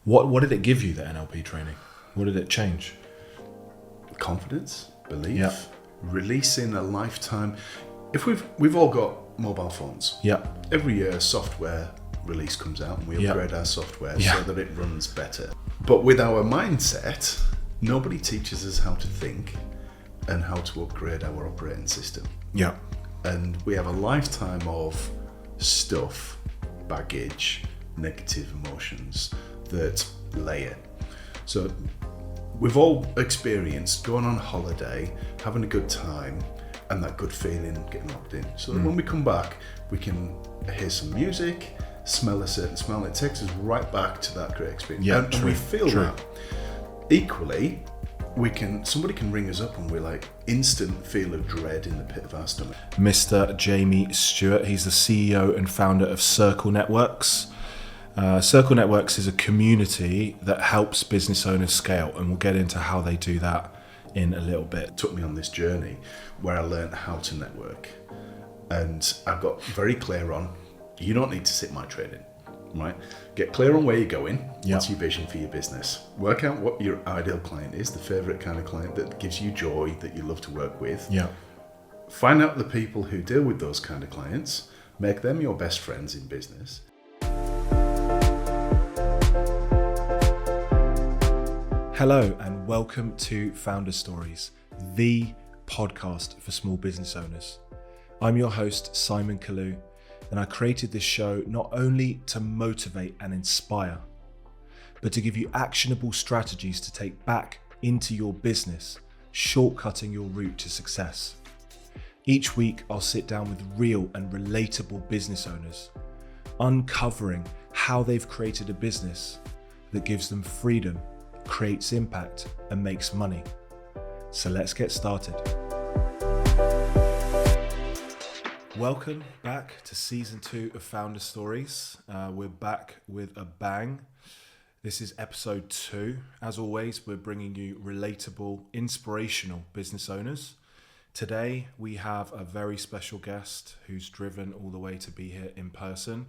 What did it give you, the NLP training? What did it change? Confidence, belief, Yeah. releasing a lifetime. If we've all got mobile phones. Yeah. Every year, software release comes out, and we upgrade our software so that it runs better. But with our mindset, nobody teaches us how to think and how to upgrade our operating system. Yeah. And we have a lifetime of stuff, baggage, negative emotions that layer. So we've all experienced going on holiday, having a good time, and that good feeling getting locked in. So that when we come back, we can hear some music, smell a certain smell, and it takes us right back to that great experience. Yeah, and we feel that. Equally, somebody can ring us up and we're like instant feel of dread in the pit of our stomach. Mr. Jamie Stewart, he's the CEO and founder of Circle Networks. Circle Networks is a community that helps business owners scale, and we'll get into how they do that in a little bit. It took me on this journey where I learned how to network, and I got very clear on, you don't need to sit my training, right? Get clear on where you're going. What's your vision for your business? Work out what your ideal client is, the favorite kind of client that gives you joy, that you love to work with. Yeah. Find out the people who deal with those kind of clients, make them your best friends in business. Hello and welcome to Founder Stories, the podcast for small business owners. I'm your host, Simon Kalu, and I created this show not only to motivate and inspire, but to give you actionable strategies to take back into your business, shortcutting your route to success. Each week, I'll sit down with real and relatable business owners, uncovering how they've created a business that gives them freedom, creates impact, and makes money. So let's get started. Welcome back to season 2 of Founder Stories. We're back with a bang. This is episode 2. As always, we're bringing you relatable, inspirational business owners. Today, we have a very special guest who's driven all the way to be here in person,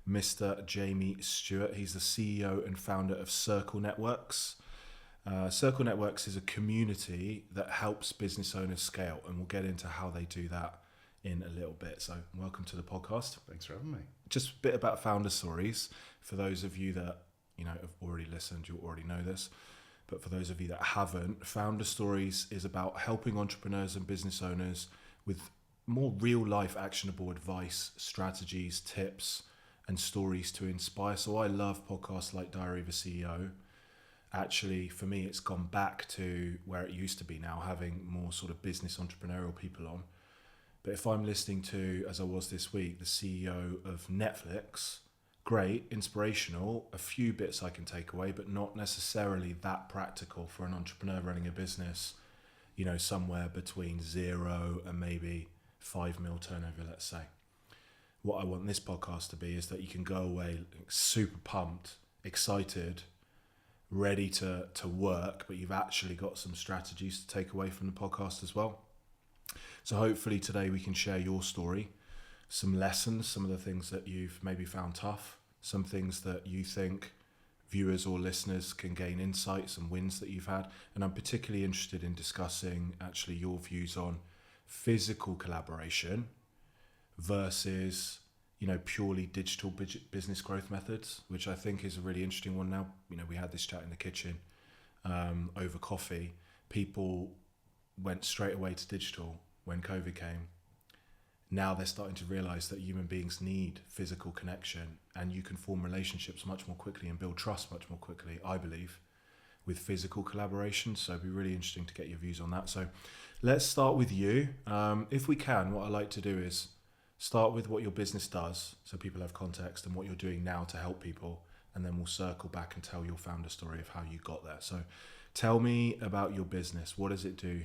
Mr. Jamie Stewart. He's the CEO and founder of Circle Networks. Circle Networks is a community that helps business owners scale, and we'll get into how they do that in a little bit. So welcome to the podcast. Thanks for having me. Just a bit about Founder Stories. For those of you that have already listened, you already know this. But for those of you that haven't, Founder Stories is about helping entrepreneurs and business owners with more real life actionable advice, strategies, tips, and stories to inspire. So I love podcasts like Diary of a CEO. Actually, for me, it's gone back to where it used to be now, having more sort of business entrepreneurial people on. But if I'm listening to, as I was this week, the CEO of Netflix, great, inspirational, a few bits I can take away, but not necessarily that practical for an entrepreneur running a business, somewhere between 0 and maybe 5 mil turnover, let's say. What I want this podcast to be is that you can go away super pumped, excited, ready to work, but you've actually got some strategies to take away from the podcast as well. So hopefully today we can share your story, some lessons, some of the things that you've maybe found tough, some things that you think viewers or listeners can gain insights and wins that you've had. And I'm particularly interested in discussing actually your views on physical collaboration versus purely digital business growth methods, which I think is a really interesting one now. We had this chat in the kitchen over coffee. People went straight away to digital when COVID came. Now they're starting to realize that human beings need physical connection, and you can form relationships much more quickly and build trust much more quickly, I believe, with physical collaboration. So it'd be really interesting to get your views on that. So let's start with you. If we can, what I like to do is start with what your business does so people have context and what you're doing now to help people, and then we'll circle back and tell your founder story of how you got there. So tell me about your business. What does it do?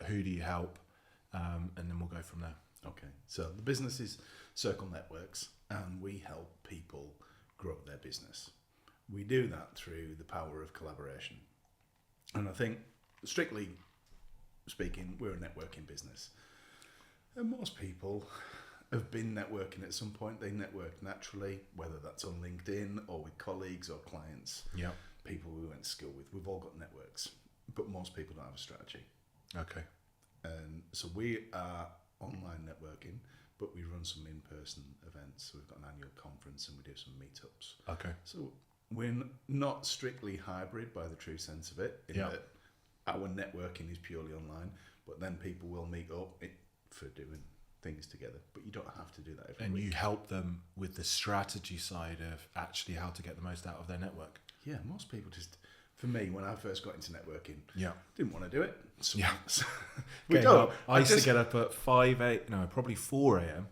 Who do you help? And then we'll go from there. Okay, so the business is Circle Networks, and we help people grow their business. We do that through the power of collaboration. And I think, strictly speaking, we're a networking business. And most people have been networking at some point. They network naturally, whether that's on LinkedIn or with colleagues or clients, Yeah. people we went to school with. We've all got networks, but most people don't have a strategy. Okay. And so we are online networking, but we run some in-person events. So we've got an annual conference and we do some meetups. Okay. So we're not strictly hybrid by the true sense of it, in that our networking is purely online, but then people will meet up for doing things together. But you don't have to do that every week. And you help them with the strategy side of actually how to get the most out of their network. Yeah, most people just... For me, when I first got into networking, Yeah. didn't want to do it. So Yeah. we don't. I used to get up at 4 a.m.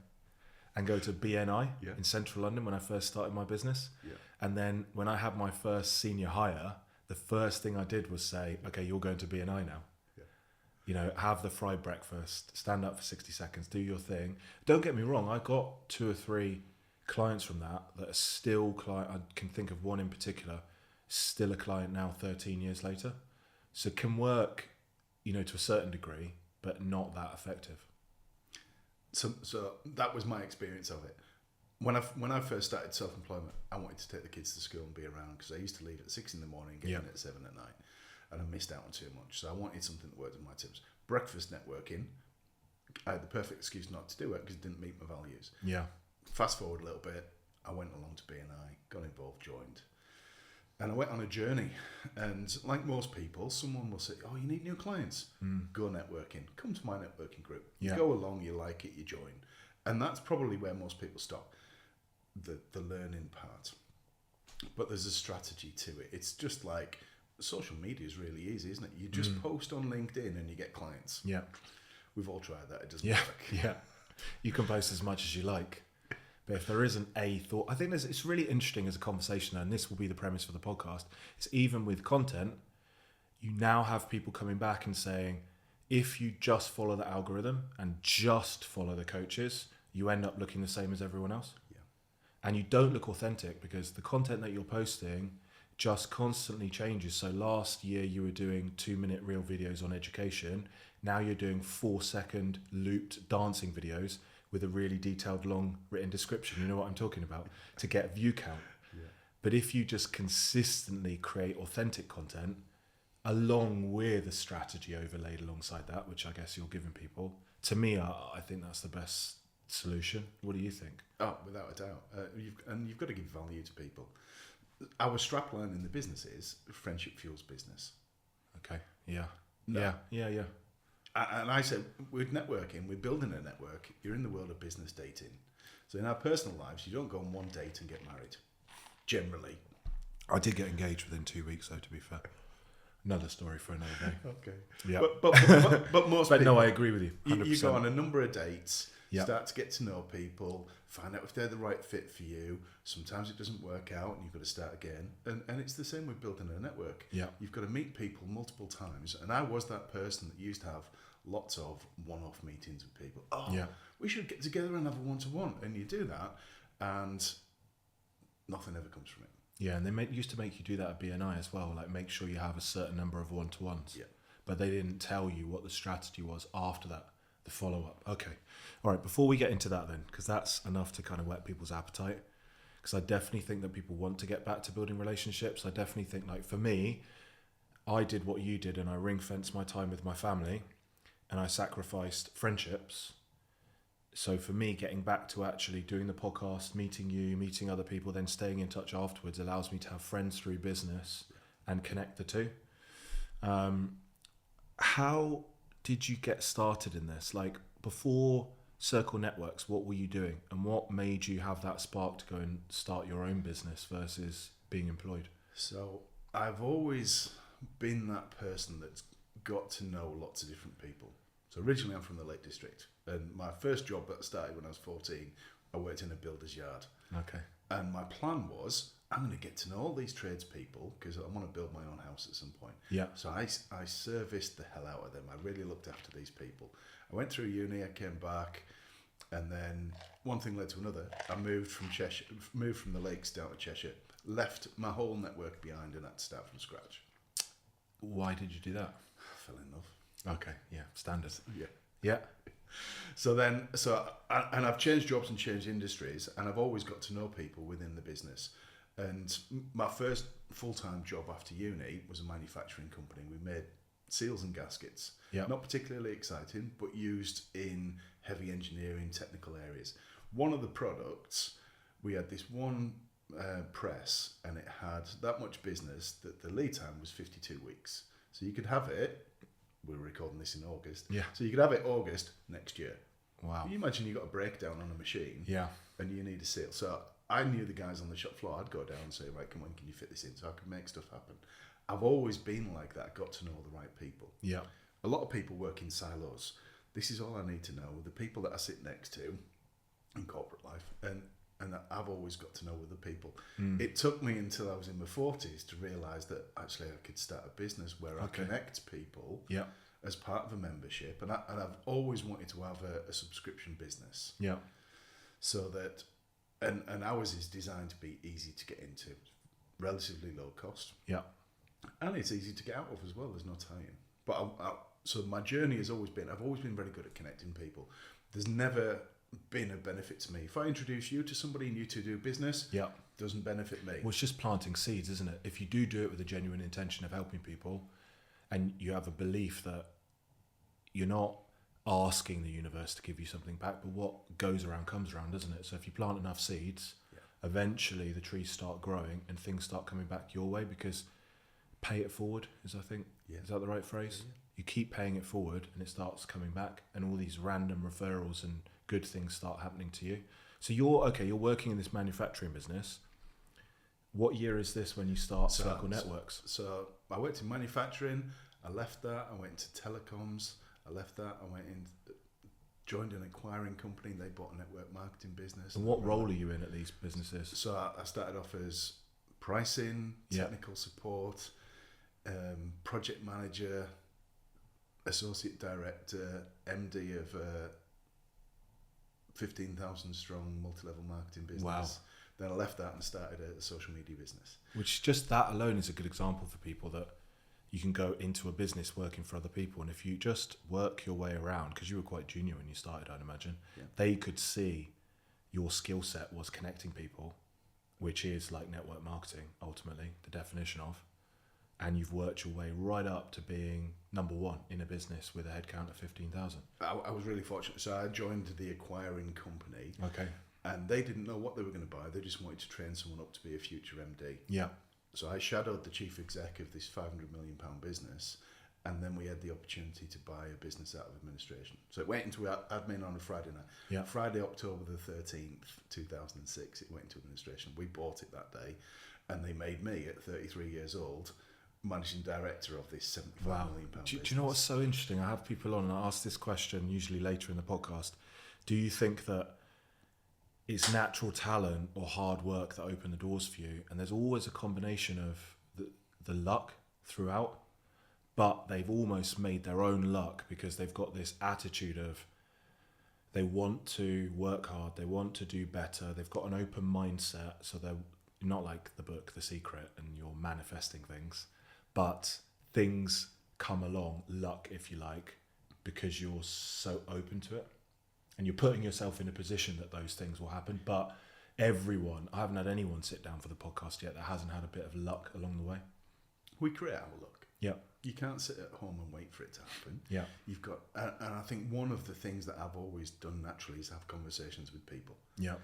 and go to BNI in central London when I first started my business. Yeah. And then when I had my first senior hire, the first thing I did was say, okay, you're going to BNI now. Yeah. You know, have the fried breakfast, stand up for 60 seconds, do your thing. Don't get me wrong, I got 2 or 3 clients from that are still client. I can think of one in particular, still a client now 13 years later. So it can work, you know, to a certain degree, but not that effective. So that was my experience of it. When I first started self-employment, I wanted to take the kids to school and be around, because I used to leave at 6 a.m, get in at 7 at night, and I missed out on too much. So I wanted something that worked in my terms. Breakfast networking, I had the perfect excuse not to do it because it didn't meet my values. Yeah. Fast forward a little bit, I went along to BNI, got involved, joined. And I went on a journey, and like most people, someone will say, oh, you need new clients. Go networking. Come to my networking group. Yeah. Go along, you like it, you join. And that's probably where most people stop, the learning part. But there's a strategy to it. It's just like social media is really easy, isn't it? You just post on LinkedIn and you get clients. Yeah. We've all tried that. It doesn't Yeah. work. Yeah. You can post as much as you like. But if there isn't a thought, I think it's really interesting as a conversation, and this will be the premise for the podcast. It's even with content, you now have people coming back and saying, if you just follow the algorithm and just follow the coaches, you end up looking the same as everyone else. Yeah. And you don't look authentic because the content that you're posting just constantly changes. So last year you were doing 2-minute reel videos on education. Now you're doing 4-second looped dancing videos with a really detailed, long written description. You know what I'm talking about? To get view count. Yeah. But if you just consistently create authentic content, along with a strategy overlaid alongside that, which I guess you're giving people, to me, I think that's the best solution. What do you think? Oh, without a doubt. You've got to give value to people. Our strapline in the business is friendship fuels business. Okay. Yeah. No. Yeah. And I said, with networking, we're building a network. You're in the world of business dating. So in our personal lives, you don't go on one date and get married, generally. I did get engaged within 2 weeks, though, to be fair. Another story for another day. Okay. Yeah. But most But people... no, I agree with you. 100%. You go on a number of dates, Yeah. start to get to know people, find out if they're the right fit for you. Sometimes it doesn't work out and you've got to start again. And it's the same with building a network. Yeah. You've got to meet people multiple times. And I was that person that used to have lots of one-off meetings with people. Oh, Yeah. we should get together and have a one-to-one. And you do that and nothing ever comes from it. Yeah, and they used to make you do that at BNI as well, like make sure you have a certain number of one-to-ones. Yeah. But they didn't tell you what the strategy was after that, the follow-up. Okay. All right, before we get into that then, because that's enough to kind of whet people's appetite, because I definitely think that people want to get back to building relationships. I definitely think, like, for me, I did what you did and I ring-fenced my time with my family and I sacrificed friendships. So for me, getting back to actually doing the podcast, meeting you, meeting other people, then staying in touch afterwards allows me to have friends through business and connect the two. How did you get started in this? Like, before Circle Networks, what were you doing? And what made you have that spark to go and start your own business versus being employed? So I've always been that person that's got to know lots of different people. So originally I'm from the Lake District, and my first job that started when I was 14, I worked in a builder's yard. Okay. And my plan was, I'm going to get to know all these tradespeople because I want to build my own house at some point. Yeah. So I serviced the hell out of them. I really looked after these people. I went through uni, I came back, and then one thing led to another. I moved from Cheshire, moved from the Lakes down to Cheshire, left my whole network behind and had to start from scratch. Why did you do that? I fell in love. Okay, yeah, standard. Yeah. Yeah. And I've changed jobs and changed industries, and I've always got to know people within the business. And my first full-time job after uni was a manufacturing company. We made seals and gaskets. Yeah. Not particularly exciting, but used in heavy engineering technical areas. One of the products, we had this one press, and it had that much business that the lead time was 52 weeks. So you could have it, we're recording this in August, Yeah. so you could have it August next year. Wow. Can you imagine you got a breakdown on a machine, Yeah. and you need a seal? So I knew the guys on the shop floor. I'd go down and say, right, come on, can you fit this in? So I could make stuff happen. I've always been like that, got to know the right people. Yeah. A lot of people work in silos. This is all I need to know. The people that I sit next to in corporate life, and I've always got to know other people. It took me until I was in my 40s to realise that actually I could start a business where I connect people Yeah. as part of a membership. And I've always wanted to have a subscription business. Yeah. So that, and ours is designed to be easy to get into, relatively low cost. Yeah. And it's easy to get out of as well. There's no tie-in. But so my journey has always been, I've always been very good at connecting people. There's never been a benefit to me. If I introduce you to somebody and you two do business, Yeah. doesn't benefit me. Well, it's just planting seeds, isn't it? If you do it with a genuine intention of helping people, and you have a belief that you're not asking the universe to give you something back, but what goes around comes around, doesn't it? So if you plant enough seeds, eventually the trees start growing and things start coming back your way, because pay it forward is, I think, is that the right phrase? Yeah. You keep paying it forward and it starts coming back, and all these random referrals and good things start happening to you. So you're working in this manufacturing business. What year is this when you start Circle Networks? So I worked in manufacturing. I left that. I went into telecoms. I left that. I went in, joined an acquiring company. They bought a network marketing business. And what role are you in at these businesses? So I started off as pricing, technical support, project manager, associate director, MD of a 15,000 strong multi-level marketing business. Wow. Then I left that and started a social media business. Which just that alone is a good example for people, that you can go into a business working for other people, and if you just work your way around, because you were quite junior when you started, I'd imagine, they could see your skill set was connecting people, which is like network marketing, ultimately, the definition of. And you've worked your way right up to being number one in a business with a headcount of 15,000. I was really fortunate. So I joined the acquiring company. Okay. And they didn't know what they were going to buy. They just wanted to train someone up to be a future MD. Yeah. So I shadowed the chief exec of this £500 million business, and then we had the opportunity to buy a business out of administration. So it went into admin on a Friday night. Yeah. Friday, October the 13th, 2006, it went into administration. We bought it that day, and they made me, at 33 years old, managing director of this £75 million Do business. you know what's so interesting? I have people on and I ask this question usually later in the podcast. Do you think that it's natural talent or hard work that open the doors for you? And there's always a combination of the luck throughout, but they've almost made their own luck because they've got this attitude of they want to work hard, they want to do better, they've got an open mindset, so they're not like the book The Secret and you're manifesting things, but things come along, luck if you like, because you're so open to it. And you're putting yourself in a position that those things will happen. But everyone, I haven't had anyone sit down for the podcast yet that hasn't had a bit of luck along the way. We create our luck. Yeah. You can't sit at home and wait for it to happen. Yeah. You've got, and I think one of the things that I've always done naturally is have conversations with people. Yeah.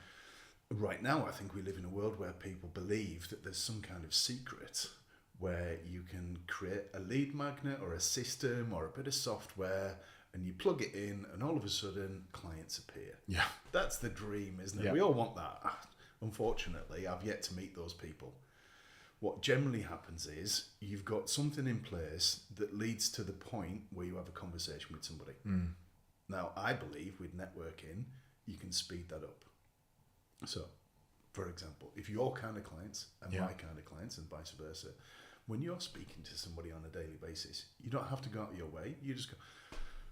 Right now, I think we live in a world where people believe that there's some kind of secret where you can create a lead magnet or a system or a bit of software, and you plug it in, and all of a sudden, clients appear. Yeah. That's the dream, isn't it? Yeah. We all want that. Unfortunately, I've yet to meet those people. What generally happens is you've got something in place that leads to the point where you have a conversation with somebody. Now, I believe with networking, you can speed that up. So, for example, if your kind of clients and my kind of clients and vice versa, when you're speaking to somebody on a daily basis, you don't have to go out of your way. You just go,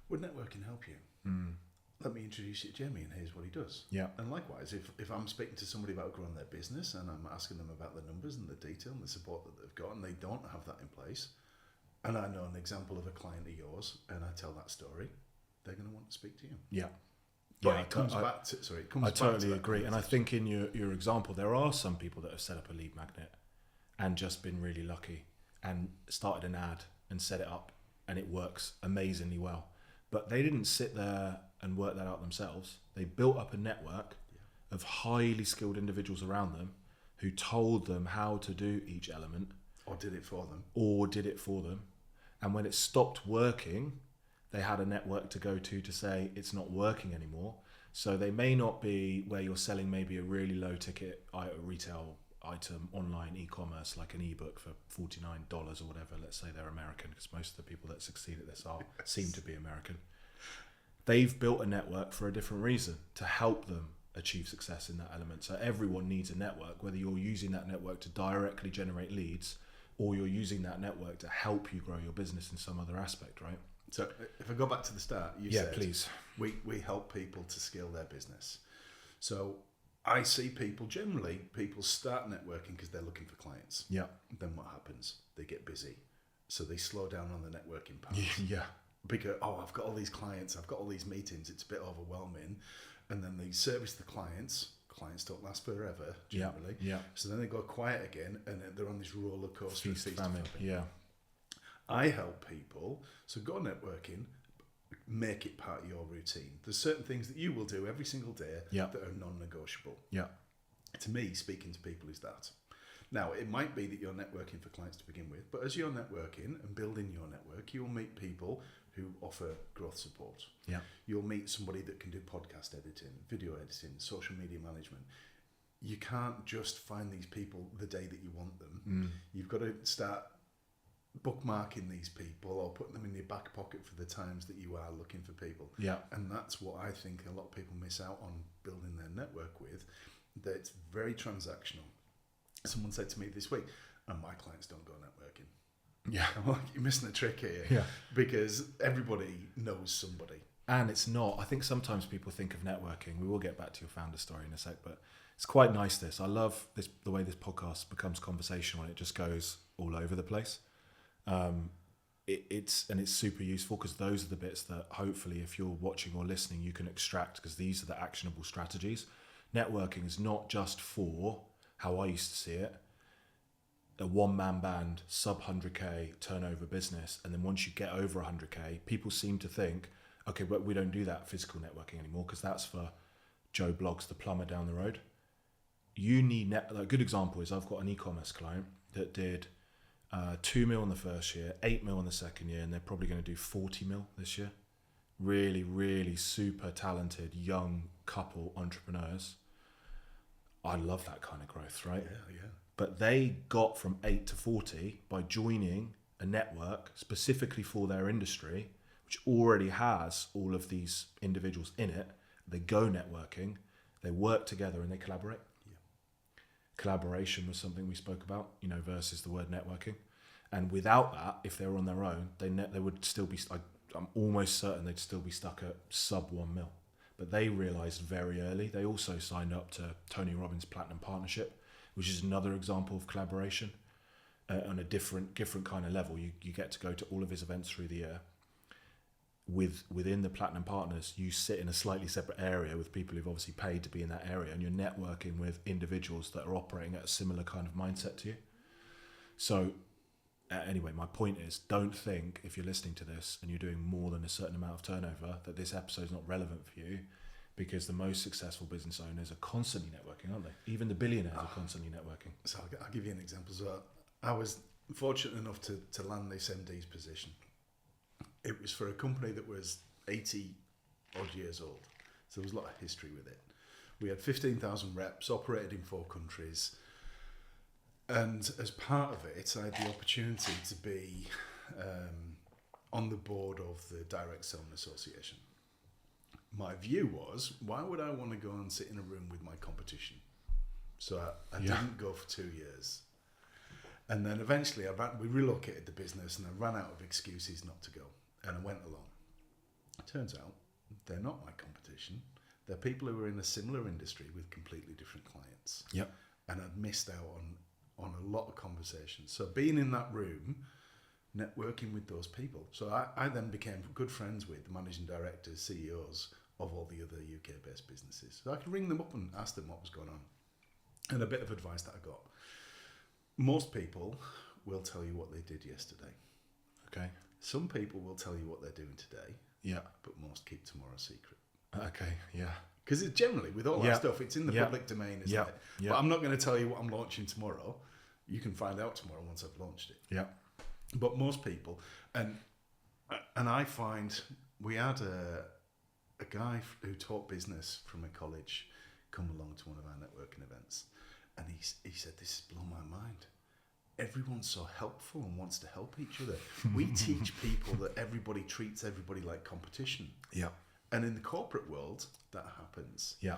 would networking help you? Let me introduce you to Jamie, and here's what he does. Yeah. And likewise, if I'm speaking to somebody about growing their business and I'm asking them about the numbers and the detail and the support that they've got, and they don't have that in place, and I know an example of a client of yours, and I tell that story, they're going to want to speak to you. Yeah. But Yeah, it comes back to, I totally agree. And I think in your example, there are some people that have set up a lead magnet and just been really lucky and started an ad and set it up and it works amazingly well. But they didn't sit there and work that out themselves. They built up a network of highly skilled individuals around them who told them how to do each element. Or did it for them. And when it stopped working, they had a network to go to say it's not working anymore. So they may not be where you're selling maybe a really low ticket retail item online e-commerce, like an ebook for $49 or whatever. Let's say they're American, because most of the people that succeed at this seem to be American. They've built a network for a different reason, to help them achieve success in that element. So everyone needs a network, whether you're using that network to directly generate leads or you're using that network to help you grow your business in some other aspect, right? So if I go back to the start, you said please. We help people to scale their business. So I see people start networking because they're looking for clients. Yeah. Then what happens? They get busy. So they slow down on the networking path. Yeah. Because, I've got all these clients, I've got all these meetings, it's a bit overwhelming. And then they service the clients. Clients don't last forever, generally. Yeah. So then they go quiet again and they're on this roller coaster. Feast famine. Yeah. I help people, so go networking, make it part of your routine. There's certain things that you will do every single day that are non-negotiable. Yeah. To me, speaking to people is that. Now, it might be that you're networking for clients to begin with, but as you're networking and building your network, you'll meet people who offer growth support. Yeah. You'll meet somebody that can do podcast editing, video editing, social media management. You can't just find these people the day that you want them. You've got to start bookmarking these people or putting them in your back pocket for the times that you are looking for people. Yeah. And that's what I think a lot of people miss out on building their network with, that it's very transactional. Someone said to me this week, my clients don't go networking. Yeah. I'm like, you're missing a trick here. Yeah. Because everybody knows somebody. And it's not. I think sometimes people think of networking. We will get back to your founder story in a sec, but it's quite nice this. I love this, the way this podcast becomes conversational and it just goes all over the place. It's super useful because those are the bits that hopefully if you're watching or listening you can extract, because these are the actionable strategies. Networking is not just for, how I used to see it, a one-man band, sub 100k turnover business, and then once you get over 100k, people seem to think, okay, but we don't do that physical networking anymore because that's for Joe Bloggs, the plumber down the road. You need a good example is I've got an e-commerce client that did 2 mil in the first year, 8 mil in the second year, and they're probably going to do 40 mil this year. Really, really super talented young couple entrepreneurs. I love that kind of growth, right? Yeah. But they got from 8 to 40 by joining a network specifically for their industry, which already has all of these individuals in it. They go networking, they work together and they collaborate. Collaboration was something we spoke about, versus the word networking. And without that, if they were on their own, they would still be, I'm almost certain they'd still be stuck at sub 1 mil. But they realized very early. They also signed up to Tony Robbins' Platinum Partnership, which is another example of collaboration on a different kind of level. You get to go to all of his events through the year. Within the Platinum Partners, you sit in a slightly separate area with people who've obviously paid to be in that area, and you're networking with individuals that are operating at a similar kind of mindset to you. So anyway, my point is, don't think if you're listening to this and you're doing more than a certain amount of turnover that this episode is not relevant for you, because the most successful business owners are constantly networking, aren't they? Even the billionaires are constantly networking. So I'll give you an example as well. I was fortunate enough to land this MD's position. It was for a company that was 80 odd years old. So there was a lot of history with it. We had 15,000 reps, operated in 4 countries. And as part of it, I had the opportunity to be on the board of the Direct Selling Association. My view was, why would I want to go and sit in a room with my competition? So I didn't go for 2 years. And then eventually we relocated the business and I ran out of excuses not to go. And I went along. It turns out they're not my competition. They're people who are in a similar industry with completely different clients. Yep. And I'd missed out on a lot of conversations. So being in that room networking with those people. So I then became good friends with the managing directors, CEOs of all the other UK-based businesses. So I could ring them up and ask them what was going on. And a bit of advice that I got. Most people will tell you what they did yesterday. Okay. Some people will tell you what they're doing today. Yeah. But most keep tomorrow secret. Okay. Yeah. Because it's generally, with all that stuff, it's in the public domain, isn't it? Yeah. But I'm not going to tell you what I'm launching tomorrow. You can find out tomorrow once I've launched it. Yeah. But most people, and I find we had a guy who taught business from a college come along to one of our networking events, and he said, "This has blown my mind. Everyone's so helpful and wants to help each other. We teach people that everybody treats everybody like competition." Yeah. And in the corporate world, that happens. Yeah.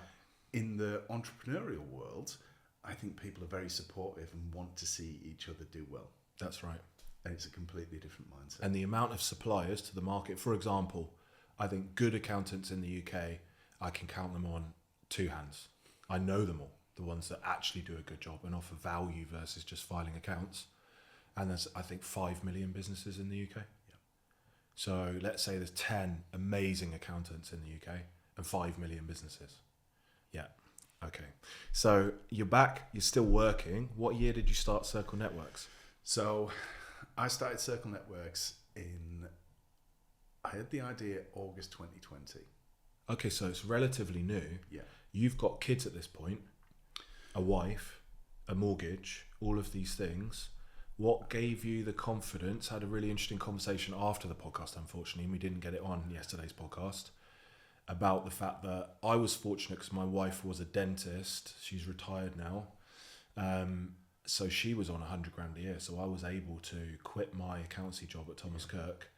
In the entrepreneurial world, I think people are very supportive and want to see each other do well. That's right. And it's a completely different mindset. And the amount of suppliers to the market, for example, I think good accountants in the UK, I can count them on two hands. I know them all, the ones that actually do a good job and offer value versus just filing accounts. And there's, I think, 5 million businesses in the UK. Yeah. So let's say there's 10 amazing accountants in the UK and 5 million businesses. Yeah. Okay. So you're back, you're still working. What year did you start Circle Networks? So I started Circle Networks I had the idea August 2020. Okay, so it's relatively new. Yeah. You've got kids at this point, a wife, a mortgage, all of these things. What gave you the confidence? Had a really interesting conversation after the podcast, unfortunately, and we didn't get it on yesterday's podcast, about the fact that I was fortunate because my wife was a dentist. She's retired now. So she was on 100 grand a year. So I was able to quit my accountancy job at Thomas Kirk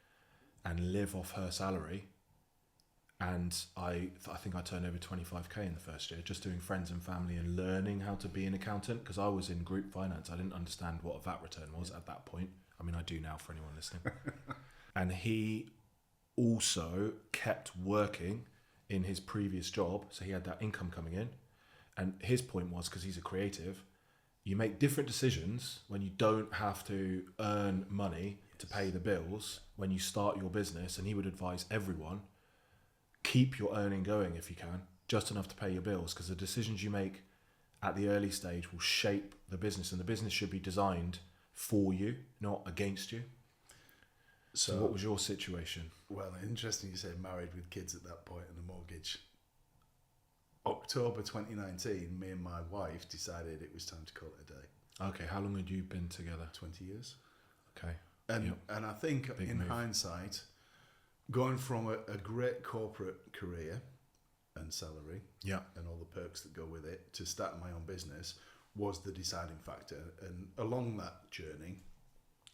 and live off her salary. And I think I turned over 25k in the first year, just doing friends and family and learning how to be an accountant, because I was in group finance. I didn't understand what a VAT return was at that point. I mean, I do now for anyone listening. And he also kept working in his previous job. So he had that income coming in. And his point was, because he's a creative, you make different decisions when you don't have to earn money to pay the bills when you start your business. And he would advise everyone, keep your earning going if you can, just enough to pay your bills, because the decisions you make at the early stage will shape the business, and the business should be designed for you, not against you. So what was your situation? Well, interesting you say married with kids at that point and a mortgage. October 2019, me and my wife decided it was time to call it a day. Okay, how long had you been together? 20 years. Okay. And I think Big in move. hindsight, going from a great corporate career and salary and all the perks that go with it to starting my own business was the deciding factor. And along that journey,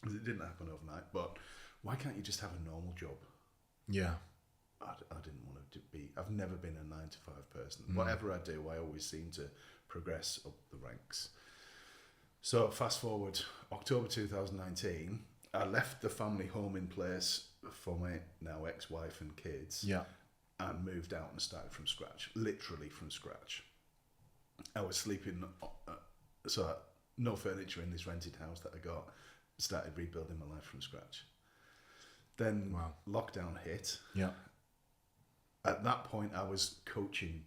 'cause it didn't happen overnight, but why can't you just have a normal job? Yeah. I didn't want to be, I've never been a 9-to-5 person. Whatever I do, I always seem to progress up the ranks. So fast forward, October 2019, I left the family home in place for my now ex-wife and kids and moved out and started from scratch, literally from scratch. I was sleeping, so no furniture in this rented house that I got, started rebuilding my life from scratch. Then lockdown hit. Yeah. At that point, I was coaching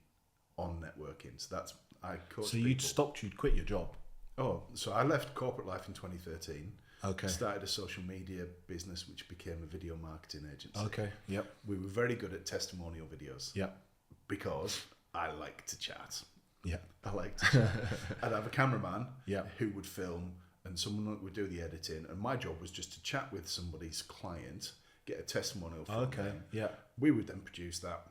on networking. So I coached So you'd quit your job? Oh, so I left corporate life in 2013. Okay. Started a social media business, which became a video marketing agency. Okay, yep. We were very good at testimonial videos. Yep. Because I like to chat. Yeah. I like to chat. I'd have a cameraman who would film and someone would do the editing. And my job was just to chat with somebody's client, get a testimonial from them. Yeah. We would then produce that.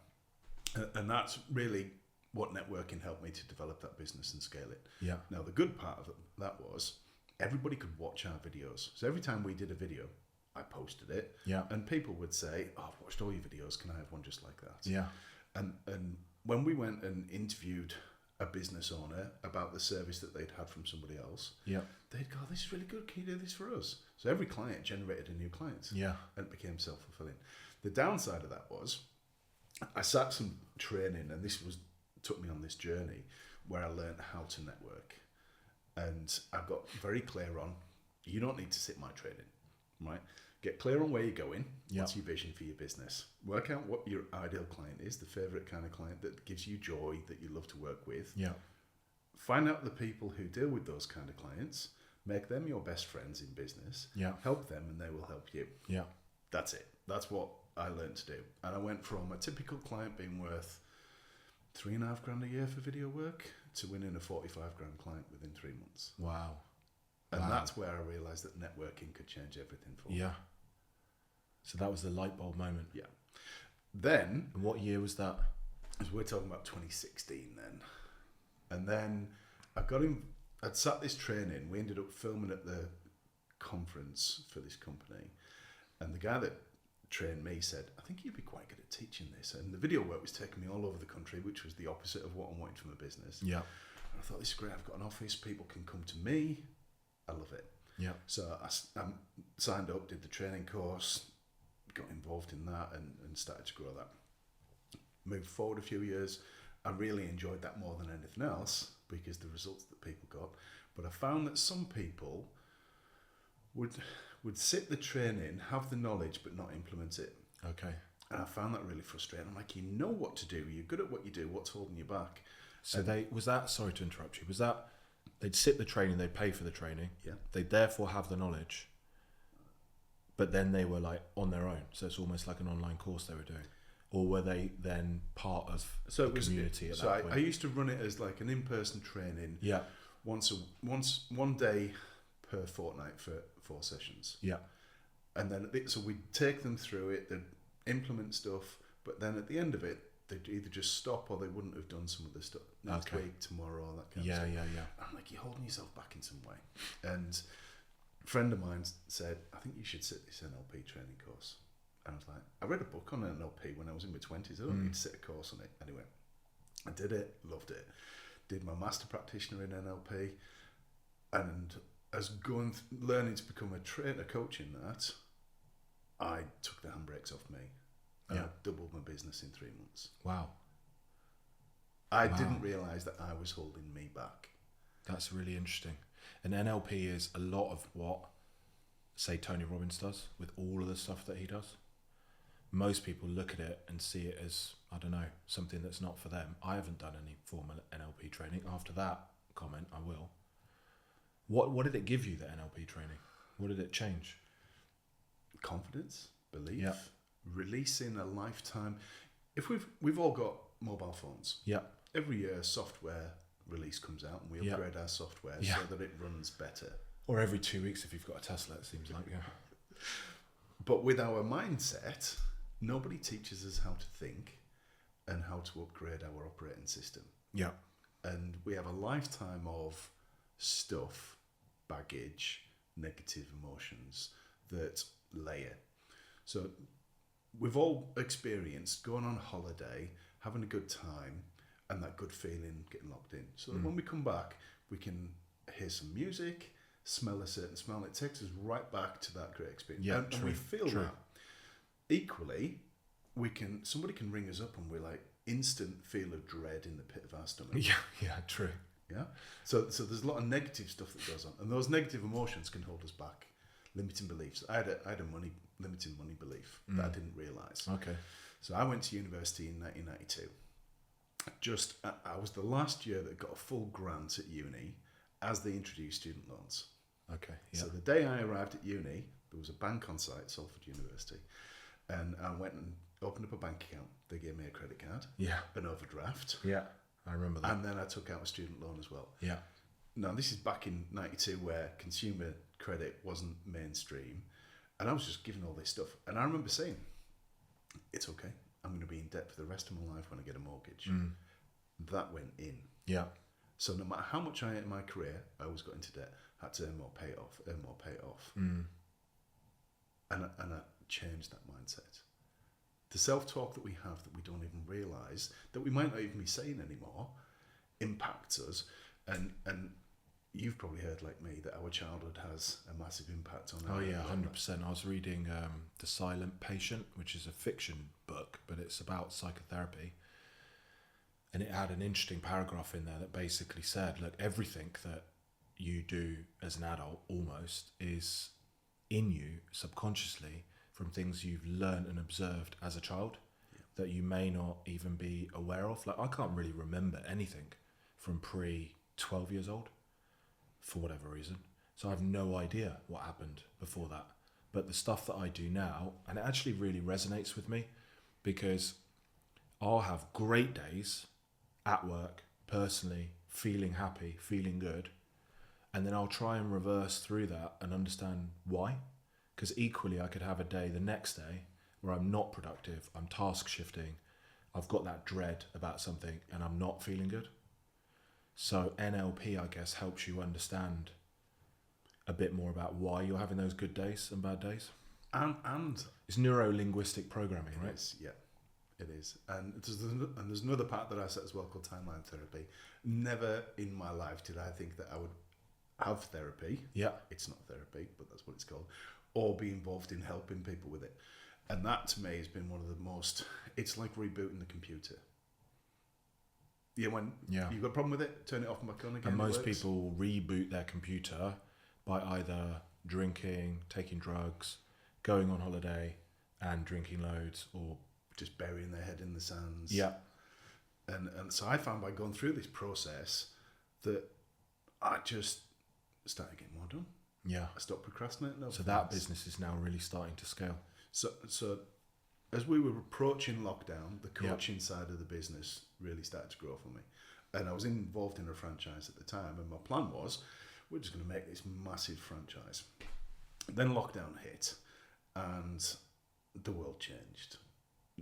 And that's really what networking helped me to develop that business and scale it. Yeah. Now, the good part of that was everybody could watch our videos. So every time we did a video, I posted it. Yeah. And people would say, "Oh, I've watched all your videos. Can I have one just like that?" Yeah. And when we went and interviewed a business owner about the service that they'd had from somebody else, they'd go, "This is really good. Can you do this for us?" So every client generated a new client. Yeah. And it became self-fulfilling. The downside of that was I sat some training, and took me on this journey where I learned how to network. And I got very clear on, you don't need to sit my training. right? Get clear on where you're going. Yeah. What's your vision for your business? Work out what your ideal client is, the favorite kind of client that gives you joy, that you love to work with. Yeah. Find out the people who deal with those kind of clients. Make them your best friends in business. Yeah. Help them and they will help you. Yeah. That's it. That's what I learned to do. And I went from a typical client being worth $3,500 a year for video work to winning a $45,000 client within 3 months. Wow. And Wow. that's where I realised that networking could change everything for me. Yeah. So that was the light bulb moment. Yeah. Then, And what year was that? as we're talking about 2016 then, and then I'd sat this training, we ended up filming at the conference for this company, and the guy that trained me said, I think you'd be quite good at teaching this. And the video work was taking me all over the country, which was the opposite of what I'm wanting from a business. Yeah. And I thought, this is great, I've got an office, people can come to me, I love it. Yeah. So I signed up, did the training course, got involved in that and started to grow that. Moved forward a few years. I really enjoyed that more than anything else because the results that people got. But I found that some people would sit the training, have the knowledge, but not implement it. Okay. And I found that really frustrating. I'm like, you know what to do, you're good at what you do, what's holding you back? So sorry to interrupt you, was that they'd sit the training, they'd pay for the training, Yeah. they'd therefore have the knowledge, but then they were like on their own, so it's almost like an online course they were doing? Or were they then part of the community at that point? I used to run it as like an in-person training. Yeah. One day per fortnight for 4 sessions. Yeah. And then so we'd take them through it, they'd implement stuff, but then at the end of it, they'd either just stop or they wouldn't have done some of the stuff next week, tomorrow, all that kind of stuff. Yeah. I'm like, you're holding yourself back in some way. And a friend of mine said, I think you should sit this NLP training course. And I was like, I read a book on NLP when I was in my 20s. I don't need to sit a course on it. Anyway, I did it, loved it. Did my master practitioner in NLP. And as learning to become a coach in that, I took the handbrakes off me. And I doubled my business in 3 months. Wow. I didn't realise that I was holding me back. That's really interesting. And NLP is a lot of what, say, Tony Robbins does with all of the stuff that he does. Most people look at it and see it as, I don't know, something that's not for them. I haven't done any formal NLP training. After that comment, I will. What did it give you, the NLP training? What did it change? Confidence, belief, releasing a lifetime. If we've all got mobile phones. Yeah. Every year, software release comes out, and we upgrade our software so that it runs better. Or every 2 weeks if you've got a Tesla, it seems like. Yeah. But with our mindset, nobody teaches us how to think and how to upgrade our operating system. Yeah. And we have a lifetime of stuff, baggage, negative emotions that layer. So we've all experienced going on holiday, having a good time, and that good feeling getting locked in. So that when we come back, we can hear some music, smell a certain smell. It takes us right back to that great experience. Yeah, and we feel that. Equally, somebody can ring us up and we're like instant feel of dread in the pit of our stomach. Yeah, true. Yeah. So there's a lot of negative stuff that goes on, and those negative emotions can hold us back. Limiting beliefs. I had a limiting money belief that I didn't realise. Okay. So I went to university in 1992. I was the last year that got a full grant at uni as they introduced student loans. Okay. Yeah. So the day I arrived at uni, there was a bank on site, Salford University, and I went and opened up a bank account. They gave me a credit card, an overdraft, I remember that. and then I took out a student loan as well. Yeah. Now, this is back in 92 where consumer credit wasn't mainstream, and I was just given all this stuff. And I remember saying, it's okay, I'm going to be in debt for the rest of my life when I get a mortgage. That went in. Yeah. So no matter how much I earned in my career, I always got into debt. Had to earn more, pay it off. And I changed that mindset. The self-talk that we have that we don't even realise, that we might not even be saying anymore, impacts us. And you've probably heard, like me, that our childhood has a massive impact on our 100%. I was reading The Silent Patient, which is a fiction book, but it's about psychotherapy. And it had an interesting paragraph in there that basically said, look, everything that you do as an adult almost is in you subconsciously from things you've learned and observed as a child that you may not even be aware of. Like, I can't really remember anything from pre 12 years old for whatever reason. So I have no idea what happened before that. But the stuff that I do now, and it actually really resonates with me, because I'll have great days at work, personally, feeling happy, feeling good. And then I'll try and reverse through that and understand why. Because equally, I could have a day the next day where I'm not productive, I'm task shifting, I've got that dread about something and I'm not feeling good. So NLP, I guess, helps you understand a bit more about why you're having those good days and bad days. And It's neuro-linguistic programming, right? it is, yeah, it is. And there's another part that I set as well called timeline therapy. Never in my life did I think that I would have therapy. Yeah. It's not therapy, but that's what it's called. Or be involved in helping people with it. And that to me has been one of the most, it's like rebooting the computer. Yeah, when you've got a problem with it, turn it off and back on again. And most people reboot their computer by either drinking, taking drugs, going on holiday and drinking loads, or just burying their head in the sands. Yeah. And so I found by going through this process that I just started getting more done. Yeah. I stopped procrastinating. So that business is now really starting to scale. So as we were approaching lockdown, the coaching side of the business really started to grow for me. And I was involved in a franchise at the time, and my plan was, we're just going to make this massive franchise. Then lockdown hit, and the world changed.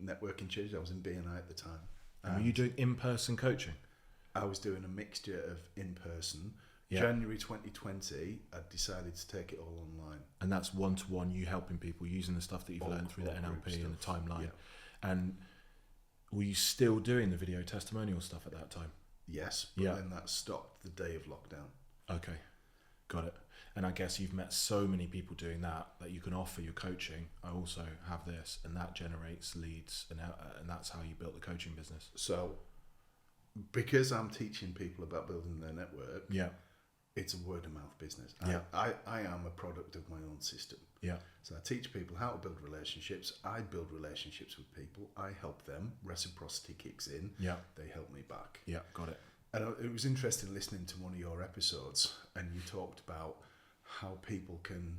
Networking changed. I was in BNI at the time. And were you doing in-person coaching? I was doing a mixture of in-person. Yeah. January 2020, I decided to take it all online. And that's one-to-one, you helping people using the stuff that you've learned through the NLP and the timeline. Yeah. And were you still doing the video testimonial stuff at that time? Yes, but then that stopped the day of lockdown. Okay, got it. And I guess you've met so many people doing that you can offer your coaching. I also have this, and that generates leads, and that's how you built the coaching business. So, because I'm teaching people about building their network, it's a word of mouth business. I am a product of my own system. Yeah. So I teach people how to build relationships. I build relationships with people. I help them. Reciprocity kicks in. Yeah. They help me back. Yeah, got it. And it was interesting listening to one of your episodes, and you talked about how people can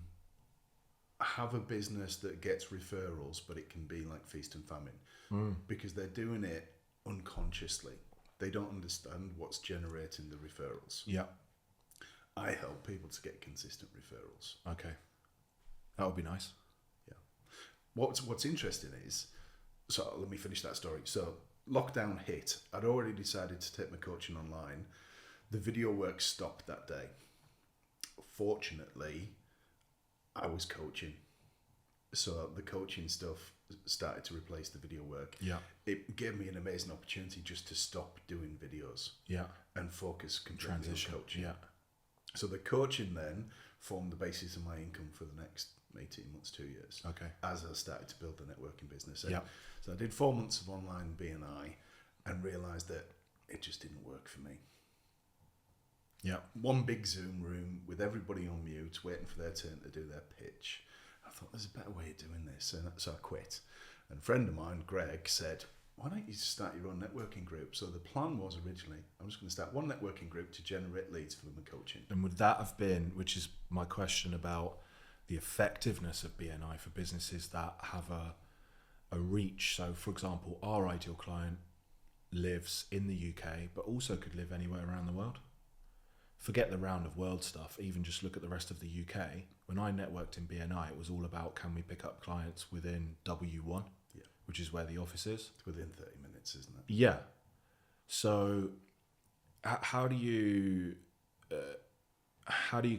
have a business that gets referrals, but it can be like feast and famine because they're doing it unconsciously. They don't understand what's generating the referrals. Yeah. I help people to get consistent referrals. Okay. That would be nice. Yeah. What's interesting is, so let me finish that story. So lockdown hit. I'd already decided to take my coaching online. The video work stopped that day. Fortunately, I was coaching. So the coaching stuff started to replace the video work. Yeah. It gave me an amazing opportunity just to stop doing videos. Yeah. And focus completely on coaching. Yeah. So the coaching then formed the basis of my income for the next 18 months, 2 years. Okay. As I started to build the networking business. Yeah. So I did 4 months of online BNI and realised that it just didn't work for me. Yeah. One big Zoom room with everybody on mute, waiting for their turn to do their pitch. I thought there's a better way of doing this, and so I quit. And a friend of mine, Greg, said, why don't you start your own networking group? So the plan was originally, I'm just going to start one networking group to generate leads for my coaching. And would that have been, which is my question about the effectiveness of BNI for businesses that have a reach. So for example, our ideal client lives in the UK, but also could live anywhere around the world. Forget the round of world stuff, even just look at the rest of the UK. When I networked in BNI, it was all about, can we pick up clients within W1, which is where the office is. It's within 30 minutes, isn't it? Yeah. So how do you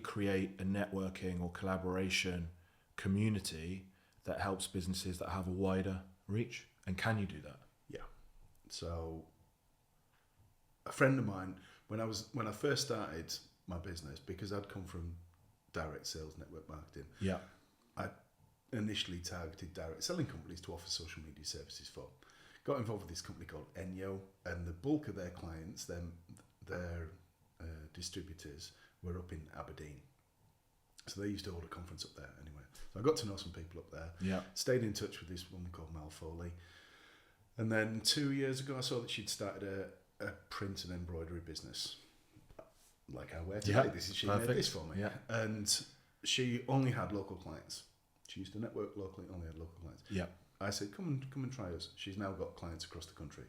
create a networking or collaboration community that helps businesses that have a wider reach? And can you do that? Yeah. So a friend of mine, when I first started my business, because I'd come from direct sales, network marketing, I initially targeted direct selling companies to offer social media services for. Got involved with this company called Enyo, and the bulk of their clients, their distributors, were up in Aberdeen. So they used to hold a conference up there anyway. So I got to know some people up there. Yeah. Stayed in touch with this woman called Mel Foley. And then 2 years ago, I saw that she'd started a print and embroidery business. Like I wear today. Yeah, She perfect. made this for me. Yeah. And she only had local clients. She used to network locally, only had local clients. Yeah. I said, come and try us. She's now got clients across the country.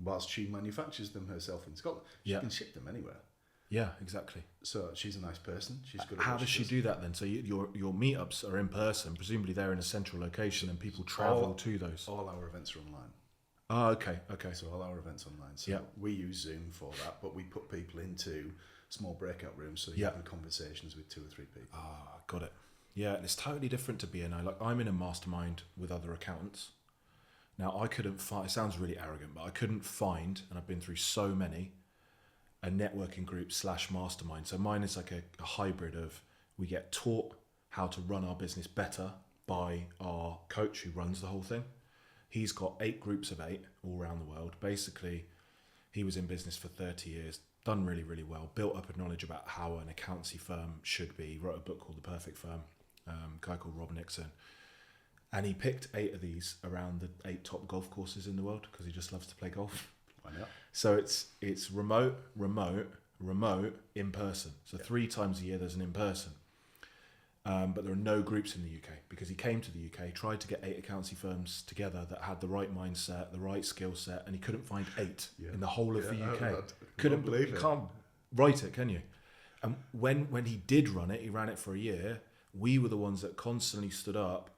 Whilst she manufactures them herself in Scotland, she can ship them anywhere. Yeah, exactly. So she's a nice person. She's good at How what does she do that then? So your meetups are in person. Presumably they're in a central location and people travel to those. All our events are online. Oh, okay. So all our events online. So we use Zoom for that, but we put people into small breakout rooms so you're having conversations with 2 or 3 people. Ah, got it. Yeah, it's totally different to BNI. Like I'm in a mastermind with other accountants. Now I couldn't find, it sounds really arrogant, but I couldn't find, and I've been through so many, a networking group / mastermind. So mine is like a hybrid of, we get taught how to run our business better by our coach who runs the whole thing. He's got 8 groups of 8 all around the world. Basically, he was in business for 30 years, done really, really well, built up a knowledge about how an accountancy firm should be. He wrote a book called The Perfect Firm, a guy called Rob Nixon. And he picked 8 of these around the 8 top golf courses in the world because he just loves to play golf. Why not? So it's remote, in person. So 3 times a year there's an in person. But there are no groups in the UK because he came to the UK, tried to get 8 accountancy firms together that had the right mindset, the right skill set, and he couldn't find 8 in the whole of the UK. Couldn't believe it. You can't write it, can you? And when he did run it, he ran it for a year. We were the ones that constantly stood up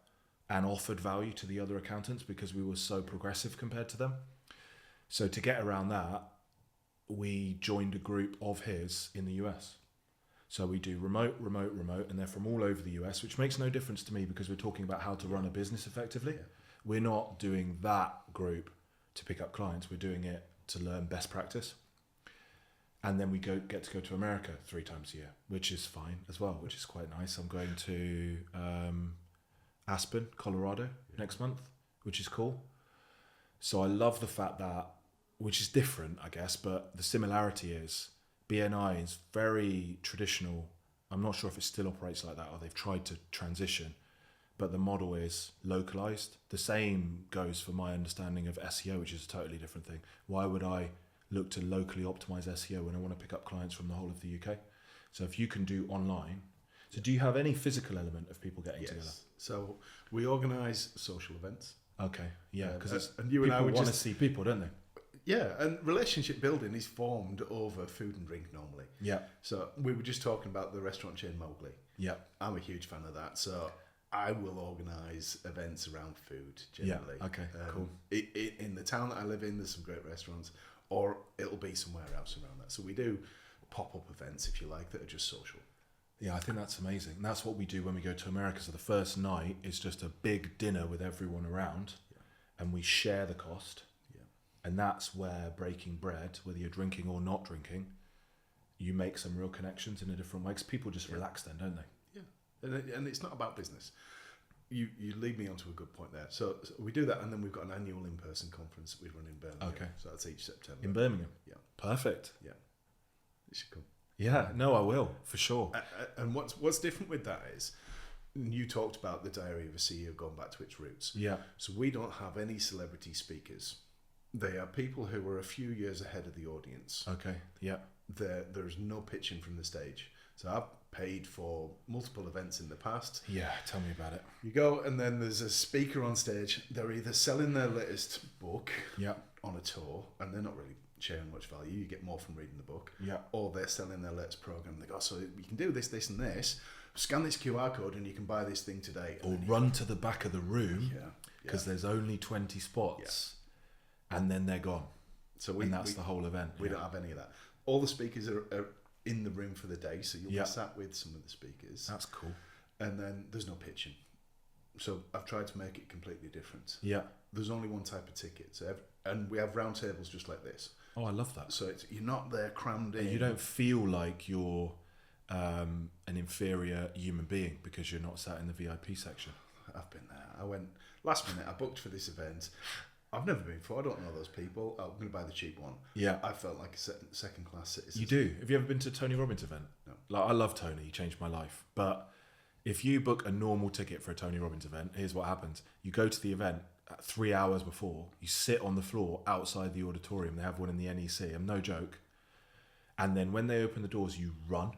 and offered value to the other accountants because we were so progressive compared to them. So to get around that, we joined a group of his in the US. So we do remote, and they're from all over the US, which makes no difference to me because we're talking about how to run a business effectively. Yeah. We're not doing that group to pick up clients. We're doing it to learn best practice. And then we get to go to America 3 times a year, which is fine as well, which is quite nice. I'm going to Aspen, Colorado next month, which is cool. So I love the fact that, which is different, I guess, but the similarity is BNI is very traditional. I'm not sure if it still operates like that or they've tried to transition, but the model is localized. The same goes for my understanding of SEO, which is a totally different thing. Why would I look to locally optimize SEO when I want to pick up clients from the whole of the UK? So if you can do online, so do you have any physical element of people getting together? So we organise social events. Okay, yeah, because and you and I would want to see people, don't they? Yeah, and relationship building is formed over food and drink normally. Yeah. So we were just talking about the restaurant chain Mowgli. Yeah. I'm a huge fan of that. So I will organise events around food generally. Yeah. Okay. Cool. In the town that I live in, there's some great restaurants, or it'll be somewhere else around that. So we do pop-up events, if you like, that are just social. Yeah, I think that's amazing. And that's what we do when we go to America. So the first night is just a big dinner with everyone around, and we share the cost. Yeah. And that's where breaking bread, whether you're drinking or not drinking, you make some real connections in a different way. Because people just relax then, don't they? Yeah. And it's not about business. You lead me onto a good point there. So we do that, and then we've got an annual in-person conference that we run in Birmingham. Okay. So that's each September. In Birmingham? Yeah. Perfect. Yeah. You should come. Yeah, no, I will, for sure. And what's different with that is, you talked about the Diary of a CEO going back to its roots. Yeah. So we don't have any celebrity speakers. They are people who are a few years ahead of the audience. Okay, yeah. There's no pitching from the stage. So I've paid for multiple events in the past. Yeah, tell me about it. You go, and then there's a speaker on stage. They're either selling their latest book on a tour, and they're not really sharing much value. You get more from reading the book. Yeah. Or they're selling their latest program. They go, so you can do this, this, and this. Scan this QR code, and you can buy this thing today. Or run to the back of the room because there's only 20 spots, and then they're gone. So that's the whole event. We don't have any of that. All the speakers are in the room for the day, so you'll be sat with some of the speakers. That's cool. And then there's no pitching. So I've tried to make it completely different. Yeah. There's only one type of ticket. And we have round tables just like this. Oh, I love that. So you're not there crammed in. You don't feel like you're an inferior human being because you're not sat in the VIP section. I've been there. I went last minute. I booked for this event. I've never been before. I don't know those people. I'm going to buy the cheap one. Yeah. I felt like a second class citizen. You do. Have you ever been to Tony Robbins' event? No. Like, I love Tony. He changed my life. But if you book a normal ticket for a Tony Robbins event, here's what happens. You go to the event 3 hours before. You sit on the floor outside the auditorium. They have one in the NEC. I'm no joke. And then when they open the doors, you run.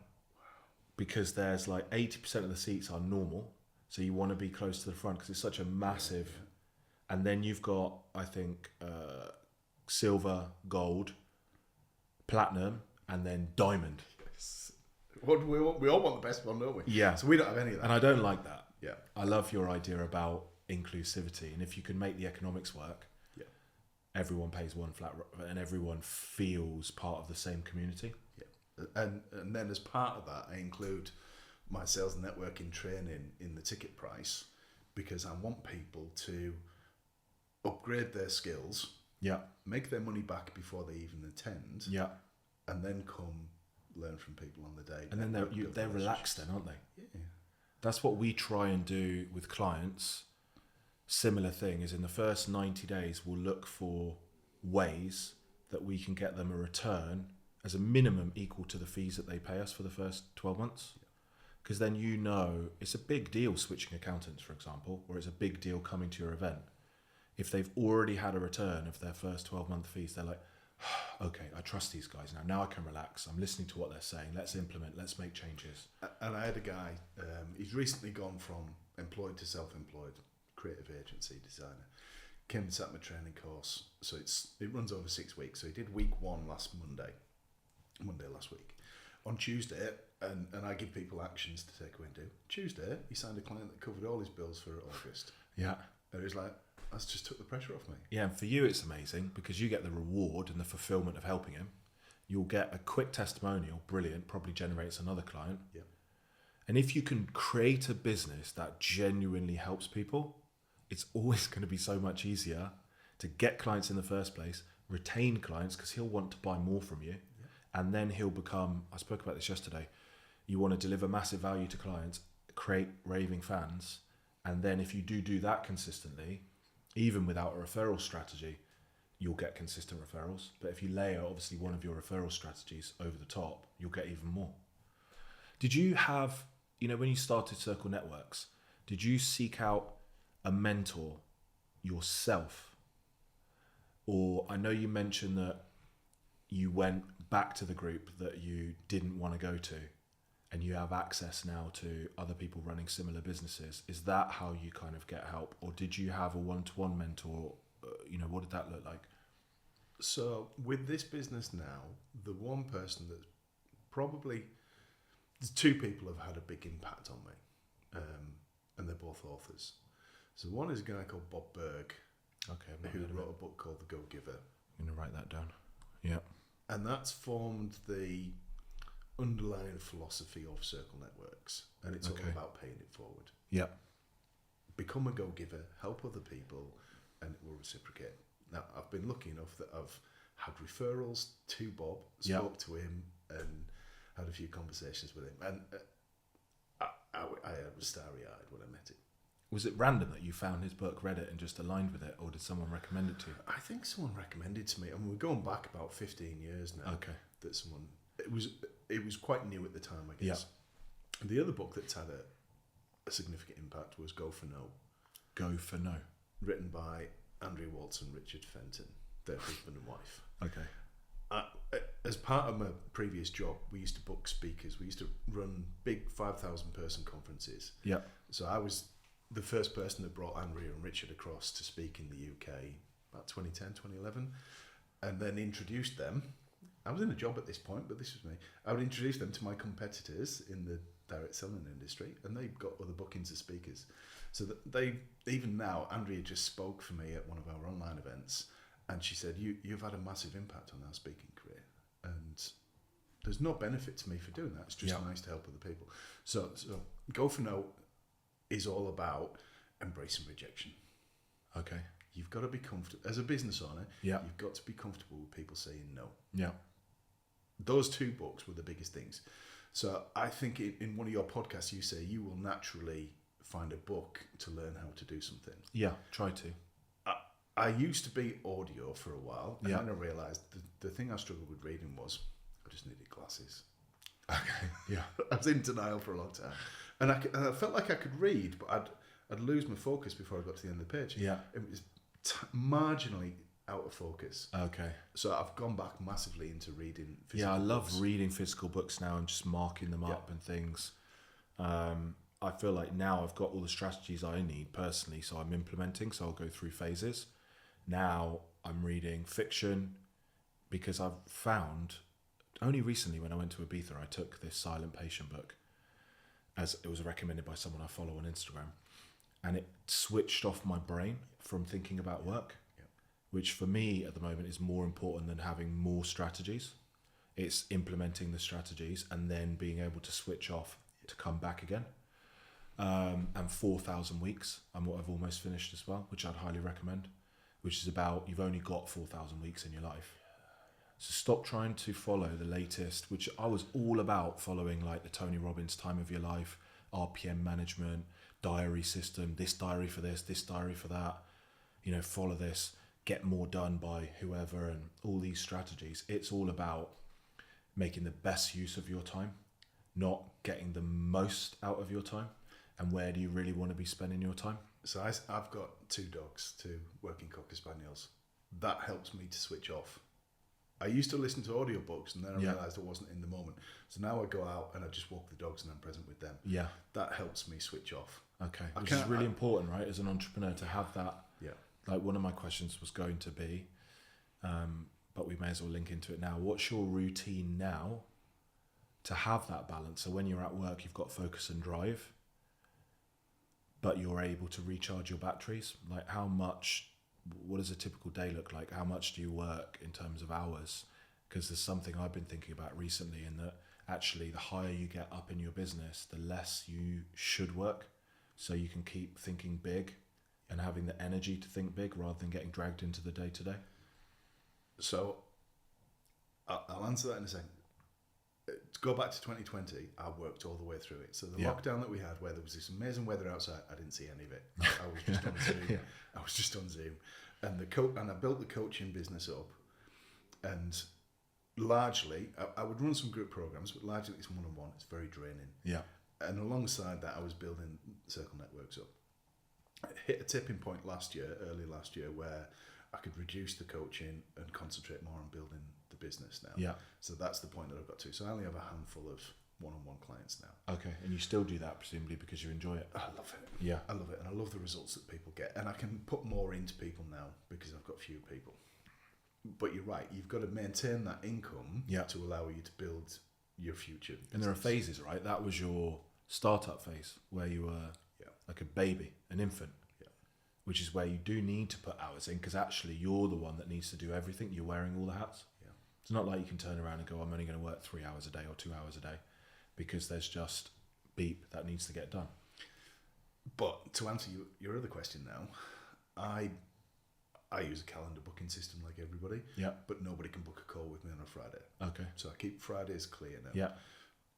Because there's like 80% of the seats are normal. So you want to be close to the front because it's such a massive... Yeah. And then you've got, I think, silver, gold, platinum, and then diamond. Yes. What we all want the best one, don't we? Yeah. So we don't have any of that. And I don't like that. Yeah. I love your idea about inclusivity. And if you can make the economics work, Yeah. everyone pays one flat and everyone feels part of the same community. Yeah. And then as part of that, I include my sales and networking training in the ticket price because I want people to upgrade their skills, Yeah. make their money back before they even attend, Yeah. and then come learn from people on the day. And then they're relaxed then, aren't they? Yeah. That's what we try and do with clients. Similar thing is in the first 90 days, we'll look for ways that we can get them a return as a minimum equal to the fees that they pay us for the first 12 months. Because then you know it's a big deal switching accountants, for example, or it's a big deal coming to your event. If they've already had a return of their first 12-month fees, they're like, okay, I trust these guys now. Now I can relax. I'm listening to what they're saying. Let's implement. Let's make changes. And I had a guy, he's recently gone from employed to self-employed, creative agency designer. Came and sat my training course. So it runs over 6 weeks. So he did week 1 Monday last week. On Tuesday, and I give people actions to take away and do. Tuesday, he signed a client that covered all his bills for August. Yeah. And he was like, that's just took the pressure off me. Yeah, and for you it's amazing because you get the reward and the fulfillment of helping him. You'll get a quick testimonial, brilliant, probably generates another client. Yeah. And if you can create a business that genuinely helps people, it's always going to be so much easier to get clients in the first place, retain clients because he'll want to buy more from you. Yeah. And then he'll become, I spoke about this yesterday, you want to deliver massive value to clients, create raving fans. And then if you do that consistently, even without a referral strategy, you'll get consistent referrals. But if you layer obviously one of your referral strategies over the top, you'll get even more. Did you have, when you started Circle Networks, did you seek out a mentor yourself? Or I know you mentioned that you went back to the group that you didn't want to go to and you have access now to other people running similar businesses. Is that how you kind of get help? Or did you have a one-to-one mentor? What did that look like? So with this business now, the one person that's there's 2 people have had a big impact on me, and they're both authors. So one is a guy called Bob Berg, who wrote a book called The Go-Giver. I'm going to write that down. Yeah. And that's formed the underlying philosophy of Circle Networks, and it's all about paying it forward. Yeah. Become a go-giver, help other people, and it will reciprocate. Now, I've been lucky enough that I've had referrals to Bob, spoke to him, and had a few conversations with him. And I was starry-eyed when I met him. Was it random that you found his book, read it, and just aligned with it, or did someone recommend it to you? I think someone recommended to me, and we're going back about 15 years now. Okay. That someone... It was quite new at the time, I guess. Yeah. And the other book that's had a significant impact was Go for No. Go for No. Written by Andrea Waltz and Richard Fenton, their husband and wife. Okay. As part of my previous job, we used to book speakers. We used to run big 5,000 person conferences. Yeah. So I was the first person that brought Andrea and Richard across to speak in the UK about 2010, 2011, and then introduced them. I was in a job at this point, but this was me. I would introduce them to my competitors in the direct selling industry, and they got other bookings of speakers. So that they, even now, Andrea just spoke for me at one of our online events, and she said, you've had a massive impact on our speaking career. And there's no benefit to me for doing that. It's just nice to help other people. So Go for No is all about embracing rejection. Okay. You've got to be comfortable, as a business owner, Yeah. you've got to be comfortable with people saying no. Yeah. Those 2 books were the biggest things. So I think in one of your podcasts, you say you will naturally find a book to learn how to do something. Yeah, try to. I used to be audio for a while, and Yeah. then I realised the thing I struggled with reading was I just needed glasses. Okay. Yeah. I was in denial for a long time, and I felt like I could read, but I'd lose my focus before I got to the end of the page. Yeah. It was marginally out of focus. Okay. So I've gone back massively into reading physical Yeah, I love books. reading physical books now and just marking them up and things. I feel like now I've got all the strategies I need personally, so I'm implementing, so I'll go through phases. Now I'm reading fiction because I've found, only recently when I went to Ibiza, I took this Silent Patient book as it was recommended by someone I follow on Instagram, and it switched off my brain from thinking about work, which for me at the moment is more important than having more strategies. It's implementing the strategies and then being able to switch off to come back again. And 4,000 Weeks, and what I've almost finished as well, which I'd highly recommend, which is about you've only got 4,000 weeks in your life. So stop trying to follow the latest, which I was all about following, like the Tony Robbins time of your life, RPM management, diary system, this diary for this diary for that, follow this, get more done by whoever, and all these strategies. It's all about making the best use of your time, not getting the most out of your time. And where do you really want to be spending your time? So I've got 2 dogs, 2 working Cocker Spaniels. That helps me to switch off. I used to listen to audiobooks, and then I realised I wasn't in the moment. So now I go out and I just walk the dogs and I'm present with them. Yeah. That helps me switch off. Okay. Which is really important, right? As an entrepreneur to have that. Yeah. Like one of my questions was going to be, but we may as well link into it now. What's your routine now to have that balance? So when you're at work, you've got focus and drive, but you're able to recharge your batteries. Like what does a typical day look like? How much do you work in terms of hours? Because there's something I've been thinking about recently, in that actually the higher you get up in your business, the less you should work. So you can keep thinking big and having the energy to think big rather than getting dragged into the day-to-day. So I'll answer that in a second. To go back to 2020, I worked all the way through it. So the lockdown that we had, where there was this amazing weather outside, I didn't see any of it. I was just on Zoom. I was just on Zoom, and I built the coaching business up, and largely I would run some group programs, but largely it's one-on-one. It's very draining. Yeah. And alongside that, I was building circle networks up. I hit a tipping point early last year, where I could reduce the coaching and concentrate more on building the business now. Yeah. So that's the point that I've got to. So I only have a handful of one-on-one clients now. Okay. And you still do that presumably because you enjoy it? I love it. Yeah. I love it. And I love the results that people get. And I can put more into people now because I've got fewer people. But you're right. You've got to maintain that income to allow you to build your future business. And there are phases, right? That was your startup phase where you were like a baby, an infant, which is where you do need to put hours in, because actually you're the one that needs to do everything. You're wearing all the hats. Yeah. It's not like you can turn around and go, I'm only going to work 3 hours a day or 2 hours a day, because there's just beep that needs to get done. But to answer your other question now, I use a calendar booking system like everybody, but nobody can book a call with me on a Friday. Okay. So I keep Fridays clear now. Yeah.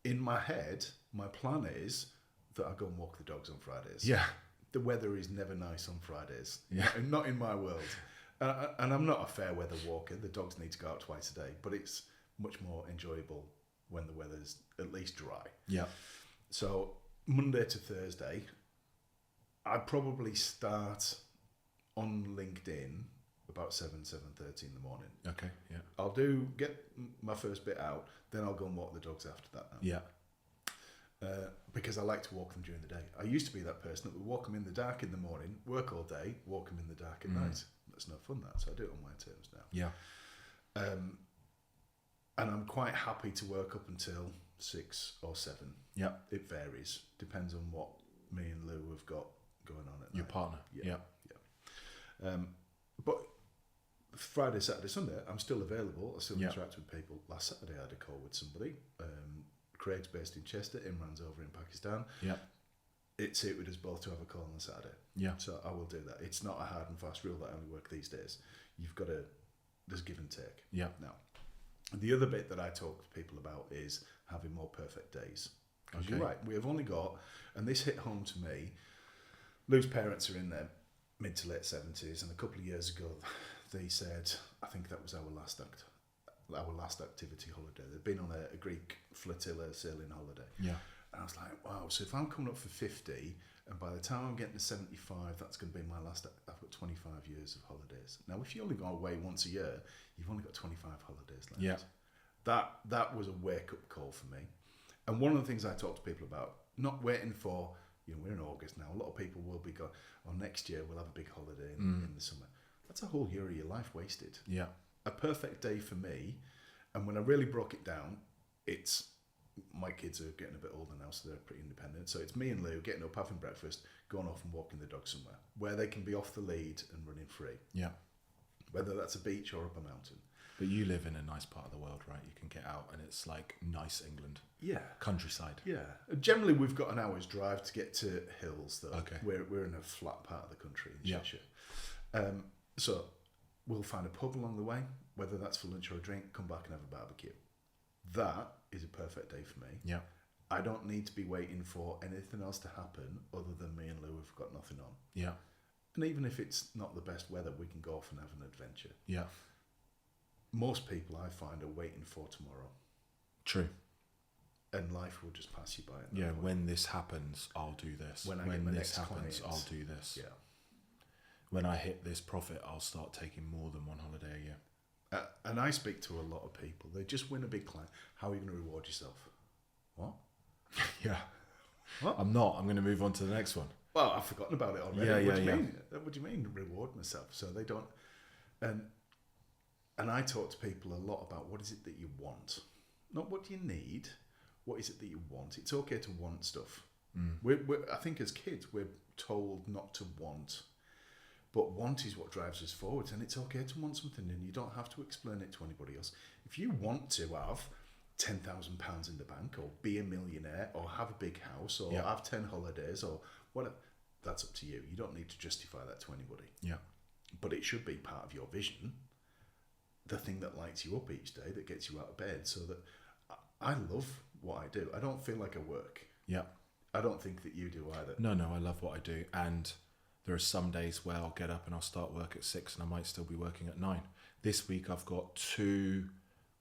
In my head, my plan is that I go and walk the dogs on Fridays. Yeah. The weather is never nice on Fridays. Yeah. Not in my world. And I'm not a fair weather walker. The dogs need to go out twice a day, but it's much more enjoyable when the weather's at least dry. Yeah. So Monday to Thursday, I probably start on LinkedIn about 7:30 in the morning. Okay. Yeah. I'll get my first bit out, then I'll go and walk the dogs after that now. Yeah. Because I like to walk them during the day. I used to be that person that would walk them in the dark in the morning, work all day, walk them in the dark at night. That's no fun, that. So I do it on my terms now. Yeah. And I'm quite happy to work up until 6 or 7. Yeah. It varies. Depends on what me and Lou have got going on at Your night. partner. Yeah. But Friday, Saturday, Sunday, I'm still available. I still Yeah. interact with people. Last Saturday, I had a call with somebody. Craig's based in Chester. Imran's over in Pakistan. Yeah. It suited us both to have a call on Saturday. Yeah. So I will do that. It's not a hard and fast rule that I only work these days. There's give and take. Yeah. Now, the other bit that I talk to people about is having more perfect days. Because you're right, we have only got, and this hit home to me, Lou's parents are in their mid to late 70s, and a couple of years ago, they said, I think that was our last activity holiday. They'd been on a Greek flotilla sailing holiday. Yeah. And I was like, wow, so if I'm coming up for 50, and by the time I'm getting to 75, that's going to be my last, I've got 25 years of holidays. Now, if you only go away once a year, you've only got 25 holidays left. Yeah. That was a wake-up call for me. And one of the things I talk to people about, not waiting for, we're in August now, a lot of people will be going, next year we'll have a big holiday in the summer. That's a whole year of your life wasted. Yeah. A perfect day for me, and when I really broke it down, it's, my kids are getting a bit older now, so they're pretty independent. So it's me and Lou getting up, having breakfast, going off and walking the dog somewhere where they can be off the lead and running free. Yeah. Whether that's a beach or up a mountain. But you live in a nice part of the world, right? You can get out and it's like nice England. Yeah. Countryside. Yeah. Generally, we've got an hour's drive to get to hills, though. Okay. We're in a flat part of the country in Yeah. Cheshire. So we'll find a pub along the way, whether that's for lunch or a drink, come back and have a barbecue. That is a perfect day for me. Yeah. I don't need to be waiting for anything else to happen other than me and Lou have got nothing on. Yeah. And even if it's not the best weather, we can go off and have an adventure. Yeah. Most people I find are waiting for tomorrow. True. And life will just pass you by. At that Yeah. point. When this happens, I'll do this. When When my this next happens, clients, I'll do this. Yeah. When I hit this profit, I'll start taking more than one holiday a year. And I speak to a lot of people. They just win a big client. How are you going to reward yourself? What? Yeah. What? I'm not. I'm going to move on to the next one. Well, I've forgotten about it already. Yeah, what do you yeah. mean? What do you mean reward myself? So they don't. And I talk to people a lot about what is it that you want, not what do you need. What is it that you want? It's okay to want stuff. I think as kids we're told not to want, but want is what drives us forward. And it's okay to want something, and you don't have to explain it to anybody else. If you want to have £10,000 in the bank, or be a millionaire, or have a big house, or have 10 holidays, or whatever, that's up to you. You don't need to justify that to anybody. Yeah. But it should be part of your vision, the thing that lights you up each day, that gets you out of bed, so that I love what I do. I don't feel like I work. Yeah. I don't think that you do either. No, I love what I do. And there are some days where I'll get up and I'll start work at 6 and I might still be working at 9. This week I've got 2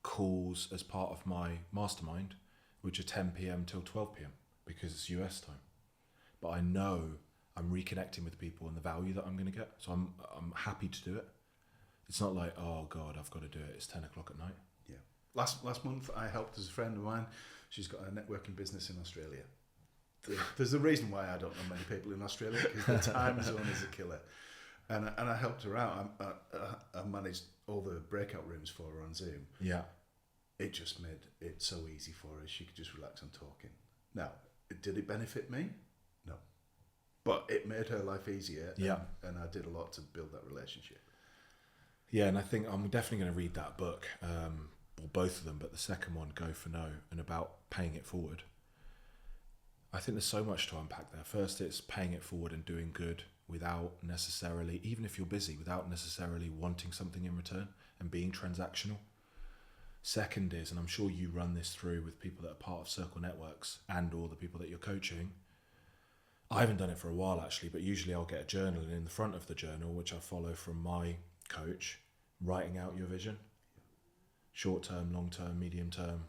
calls as part of my mastermind, which are 10 p.m. till 12 p.m. because it's US time. But I know I'm reconnecting with people and the value that I'm going to get. So I'm happy to do it. It's not like, oh God, I've got to do it. It's 10 o'clock at night. Yeah. Last month I helped as a friend of mine. She's got a networking business in Australia. There's a reason why I don't know many people in Australia, because the time zone is a killer. And I helped her out. I managed all the breakout rooms for her on Zoom. Yeah. It just made it so easy for her. She could just relax on talking. Now, did it benefit me? No. But it made her life easier. And I did a lot to build that relationship. Yeah, and I think I'm definitely going to read that book, or both of them, but the second one, Go for No, and about paying it forward. I think there's so much to unpack there. First, it's paying it forward and doing good without necessarily, even if you're busy, without necessarily wanting something in return and being transactional. Second is, and I'm sure you run this through with people that are part of Circle Networks and or the people that you're coaching. I haven't done it for a while actually, but usually I'll get a journal, and in the front of the journal, which I follow from my coach, writing out your vision. Short term, long term, medium term.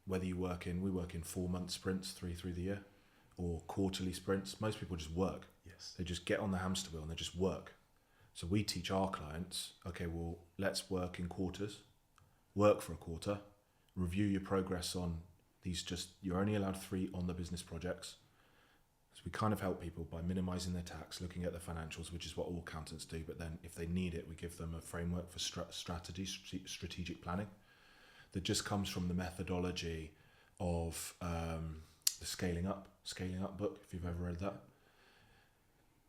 Whether we work in 4-month sprints, 3 through the year, or quarterly sprints. Most people just work. Yes. They just get on the hamster wheel and they just work. So we teach our clients, okay, well, let's work in quarters, work for a quarter, review your progress on these. You're only allowed 3 on the business projects. So we kind of help people by minimizing their tax, looking at the financials, which is what all accountants do. But then if they need it, we give them a framework for strategic planning that just comes from the methodology of the Scaling Up book, if you've ever read that.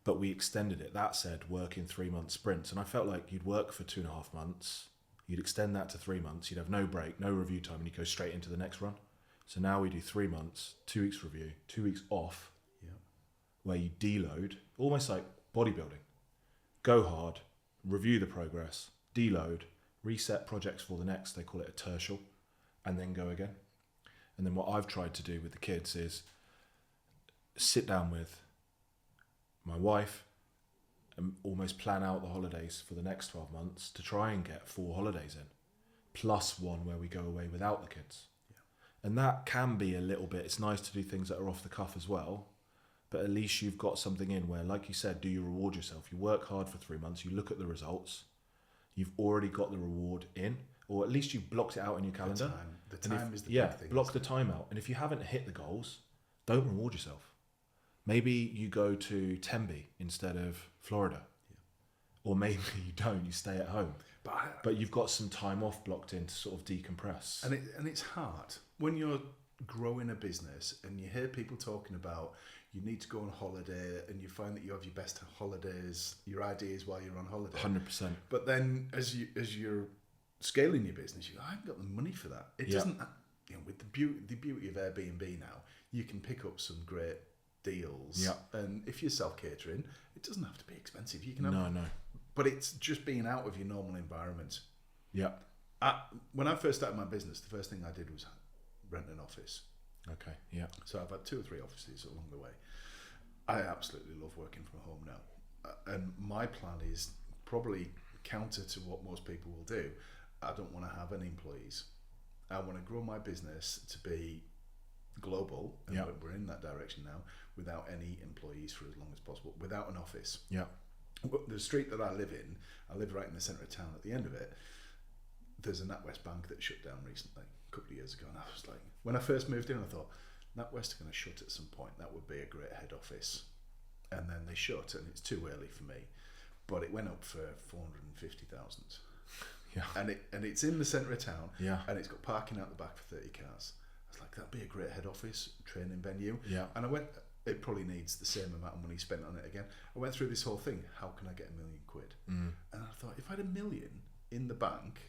But we extended it. That said, work in 3-month sprints. And I felt like you'd work for 2.5 months, you'd extend that to 3 months, you'd have no break, no review time, and you go straight into the next run. So now we do 3 months, 2 weeks review, 2 weeks off, where you deload, almost like bodybuilding. Go hard, review the progress, deload, reset projects for the next, they call it a tertial, and then go again. And then what I've tried to do with the kids is sit down with my wife, and almost plan out the holidays for the next 12 months to try and get 4 holidays in, plus one where we go away without the kids. And that can be a little bit, it's nice to do things that are off the cuff as well, but at least you've got something in where, like you said, do you reward yourself? You work hard for 3 months, you look at the results, you've already got the reward in, or at least you've blocked it out in your calendar. The time is the yeah, big thing. block the time out. And if you haven't hit the goals, don't reward yourself. Maybe you go to Tempe instead of Florida. Or maybe you don't, you stay at home. But you've got some time off blocked in to sort of decompress. And it's hard when you're growing a business and you hear people talking about you need to go on holiday and you find that you have your best holidays, your ideas while you're on holiday. 100%. But then as you're scaling your business, I haven't got the money for that. It doesn't. With the beauty of Airbnb now, you can pick up some great deals. Yeah. And if you're self-catering, it doesn't have to be expensive. You can have, No. But it's just being out of your normal environment. Yeah. When I first started my business, the first thing I did was rent an office. Okay. Yeah. So I've had 2 or 3 offices along the way. I absolutely love working from home now. And my plan is probably counter to what most people will do. I don't want to have any employees. I want to grow my business to be global, and we're in that direction now, without any employees for as long as possible, without an office. Yeah. The street that I live in, I live right in the centre of town. At the end of it, there's a NatWest bank that shut down recently, a couple of years ago, and I was like, when I first moved in, I thought, NatWest are going to shut at some point. That would be a great head office. And then they shut, and it's too early for me. But it went up for 450,000. Yeah. And it's in the centre of town. Yeah. And it's got parking out the back for 30 cars. I was like, that'd be a great head office, training venue. Yeah. And I went, it probably needs the same amount of money spent on it again. I went through this whole thing. How can I get £1 million? And I thought, if I had £1 million in the bank,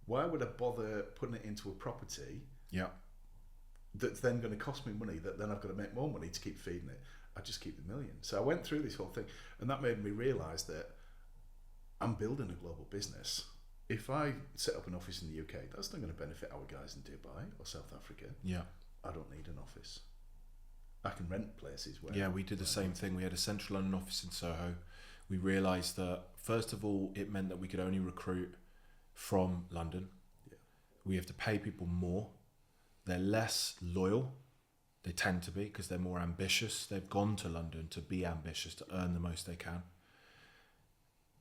why would I bother putting it into a property? Yeah. That's then going to cost me money, that then I've got to make more money to keep feeding it. I just keep the $1 million. So I went through this whole thing, and that made me realise that I'm building a global business. If I set up an office in the UK, that's not going to benefit our guys in Dubai or South Africa. Yeah. I don't need an office. I can rent places where... Yeah, we did the same thing. We had a central London office in Soho. We realised that, first of all, it meant that we could only recruit from London. Yeah. We have to pay people more. They're less loyal. They tend to be, because they're more ambitious. They've gone to London to be ambitious, to earn the most they can.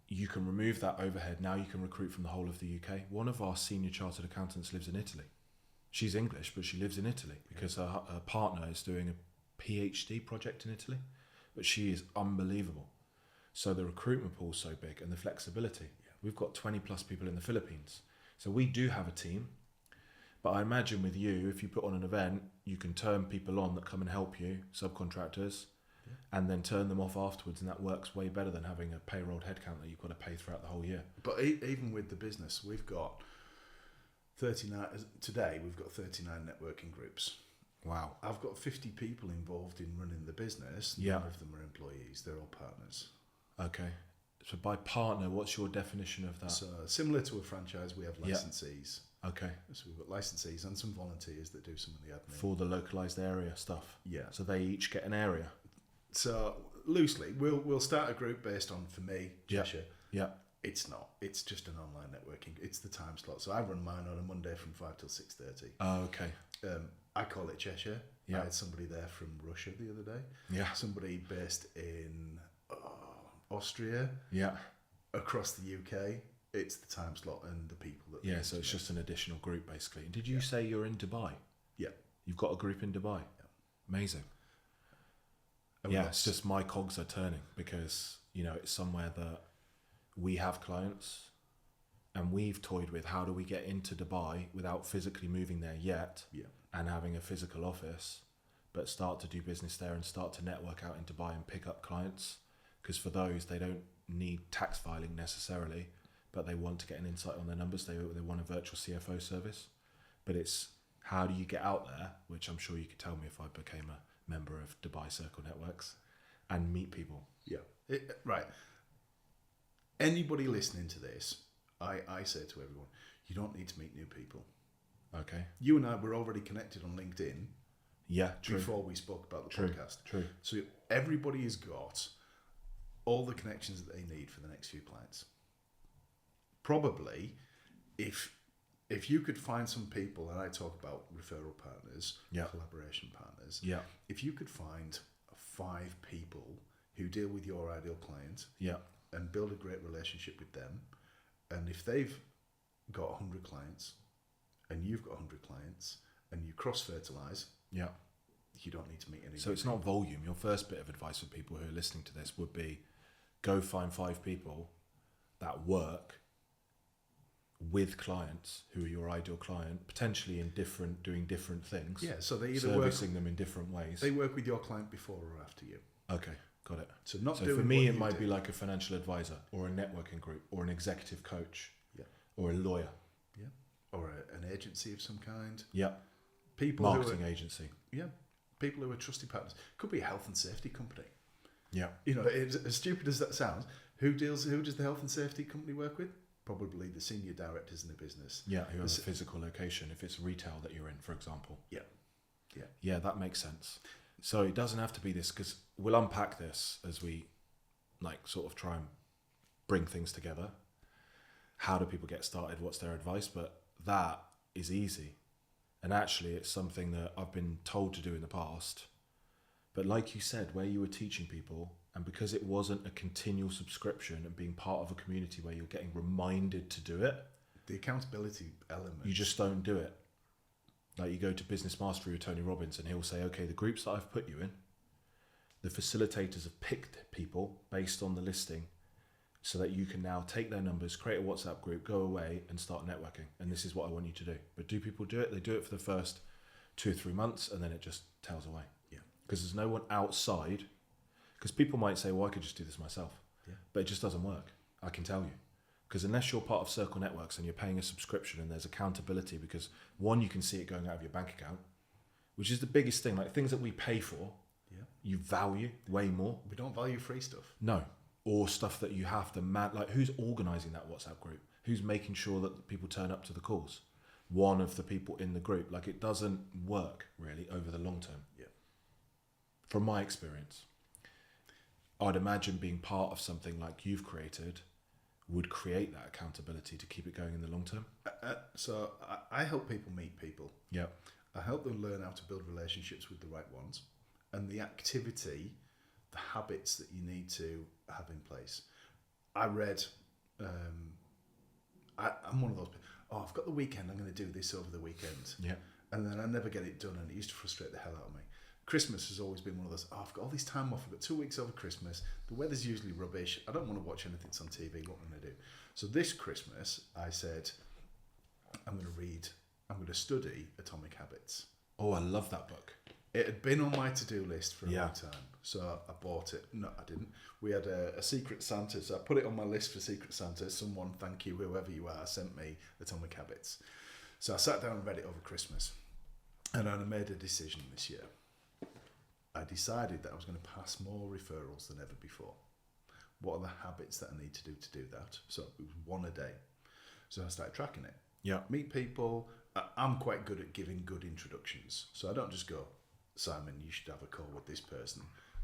You can remove that overhead. Now you can recruit from the whole of the UK. One of our senior chartered accountants lives in Italy. She's English, but she lives in Italy because her partner is doing a PhD project in Italy. But she is unbelievable. So the recruitment pool is so big, and the flexibility. Yeah. We've got 20 plus people in the Philippines. So we do have a team. But I imagine with you, if you put on an event, you can turn people on that come and help you, subcontractors, and then turn them off afterwards, and that works way better than having a payroll headcount that you've got to pay throughout the whole year. But even with the business, we've got 39, today we've got 39 networking groups. Wow. I've got 50 people involved in running the business. Yeah. None of them are employees, they're all partners. Okay. So by partner, what's your definition of that? So similar to a franchise, we have licensees. Okay. So we've got licensees and some volunteers that do some of the admin. For the localised area stuff? Yeah. So they each get an area? So loosely, we'll start a group based on, for me, Cheshire. Yeah. It's not. It's just an online networking. It's the time slot. So I run mine on a Monday from 5 till 6:30. Oh, okay. I call it Cheshire. Yeah. I had somebody there from Russia the other day. Yeah. Somebody based in Austria. Yeah. Across the UK. It's the time slot and the people that... Yeah, so it's just an additional group, basically. Did you say you're in Dubai? Yeah. You've got a group in Dubai? Yeah. Amazing. Yeah, it's just my cogs are turning because, it's somewhere that we have clients and we've toyed with how do we get into Dubai without physically moving there yet and having a physical office, but start to do business there and start to network out in Dubai and pick up clients. Because for those, they don't need tax filing necessarily, but they want to get an insight on their numbers. They want a virtual CFO service. But it's how do you get out there, which I'm sure you could tell me if I became a member of Dubai Circle Networks, and meet people. Yeah. Right. Anybody listening to this, I say to everyone, you don't need to meet new people. Okay. You and I were already connected on LinkedIn. Yeah, true. Before we spoke about the True. podcast. True. So everybody has got all the connections that they need for the next few clients. Probably, if you could find some people, and I talk about referral partners, collaboration partners, if you could find 5 people who deal with your ideal client and build a great relationship with them, and if they've got 100 clients and you've got 100 clients and you cross-fertilise, you don't need to meet any. So it's not volume. Your first bit of advice for people who are listening to this would be, go find 5 people that work with clients who are your ideal client, potentially doing different things. Yeah, so they either servicing them in different ways. They work with your client before or after you. Okay, got it. So not so doing for me, what it might do. be like a financial advisor or a networking group or an executive coach, or a lawyer, or an agency of some kind. People marketing agency. People who are trusted partners. Could be a health and safety company. You know, as stupid as that sounds, who does the health and safety company work with? Probably the senior directors in the business. Who have a physical location, if it's retail that you're in, for example. Yeah, that makes sense. So it doesn't have to be this, because we'll unpack this as we sort of try and bring things together. How do people get started? What's their advice? But that is easy. And actually, it's something that I've been told to do in the past. But like you said, where you were teaching people, and because it wasn't a continual subscription and being part of a community where you're getting reminded to do it, the accountability element, you just don't do it. Like, you go to Business Mastery with Tony Robbins and he'll say, okay, the groups that I've put you in, the facilitators have picked people based on the listing so that you can now take their numbers, create a WhatsApp group, go away and start networking. And this is what I want you to do. But do people do it? They do it for the first 2 or 3 months and then it just tails away. Because there's no one outside. Because people might say, well, I could just do this myself. But it just doesn't work. I can tell you. Because unless you're part of Circle Networks and you're paying a subscription and there's accountability, because one, you can see it going out of your bank account, which is the biggest thing. Like, things that we pay for, you value way more. We don't value free stuff. No. Or stuff that you have to like, who's organising that WhatsApp group? Who's making sure that people turn up to the calls? One of the people in the group. Like, it doesn't work really over the long term. From my experience, I'd imagine being part of something like you've created would create that accountability to keep it going in the long term. So I help people meet people. I help them learn how to build relationships with the right ones, and the activity, the habits that you need to have in place. I read, I'm one of those people, I've got the weekend, I'm going to do this over the weekend. And then I never get it done, and it used to frustrate the hell out of me. Christmas has always been one of those, I've got all this time off, I've got 2 weeks over Christmas, the weather's usually rubbish, I don't want to watch anything that's on TV, what am I going to do? So this Christmas, I said, I'm going to study Atomic Habits. Oh, I love that book. It had been on my to-do list for a long time, so I bought it. No, I didn't. We had a Secret Santa, so I put it on my list for Secret Santa. Someone, thank you, whoever you are, sent me Atomic Habits. So I sat down and read it over Christmas, and I made a decision this year. I decided that I was going to pass more referrals than ever before. What are the habits that I need to do that? So it was 1 a day. So I started tracking it. Meet people. I'm quite good at giving good introductions. So I don't just go, Simon, you should have a call with this person.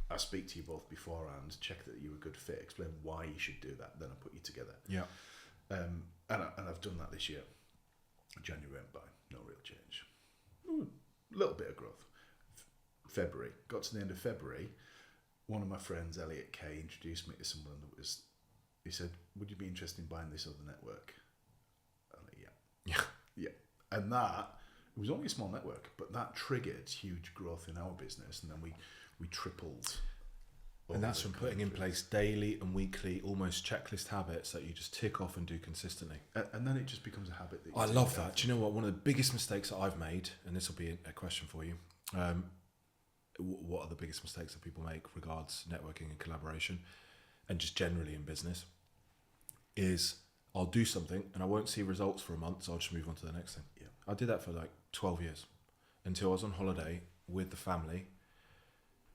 I speak to you both beforehand, check that you're a good fit, explain why you should do that, then I put you together. And I've done that this year. January went by, no real change. A little bit of growth. February, got to the end of February, one of my friends, Elliot Kay, introduced me to someone that he said, would you be interested in buying this other network? I'm like, yeah. And that, it was only a small network, but that triggered huge growth in our business, and then we tripled. And that's from putting in place daily and weekly, almost checklist habits that you just tick off and do consistently. And then it just becomes a habit that you I love that. Do you know what? One of the biggest mistakes that I've made, and this will be a question for you, what are the biggest mistakes that people make regards networking and collaboration, and just generally in business, is I'll do something and I won't see results for a month, so I'll just move on to the next thing. I did that for like 12 years until I was on holiday with the family,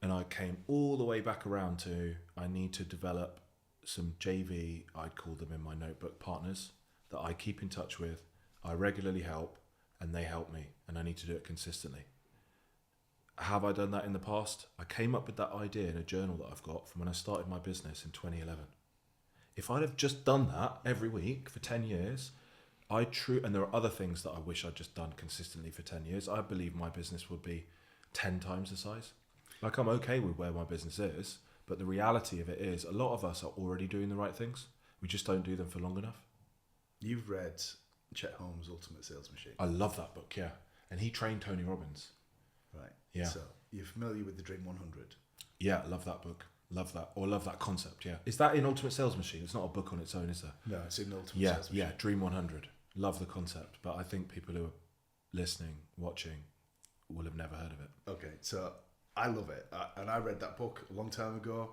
and I came all the way back around to, I need to develop some JV, I'd call them in my notebook, partners that I keep in touch with, I regularly help, and they help me, and I need to do it consistently. have I done that in the past? I came up with that idea in a journal that I've got from when I started my business in 2011. If I'd have just done that every week for 10 years, and there are other things that I wish I'd just done consistently for 10 years, I believe my business would be 10 times the size. Like, I'm okay with where my business is, but the reality of it is a lot of us are already doing the right things. We just don't do them for long enough. You've read Chet Holmes' Ultimate Sales Machine. I love that book, yeah. And he trained Tony Robbins. Right. Yeah. So you're familiar with the Dream 100? Yeah, love that book. Love that. Or love that concept, yeah. Is that in Ultimate Sales Machine? It's not a book on its own, is there? No, it's in Ultimate Sales Machine. Yeah, Dream 100. Love the concept. But I think people who are listening, watching, will have never heard of it. Okay, so I love it. And I read that book a long time ago,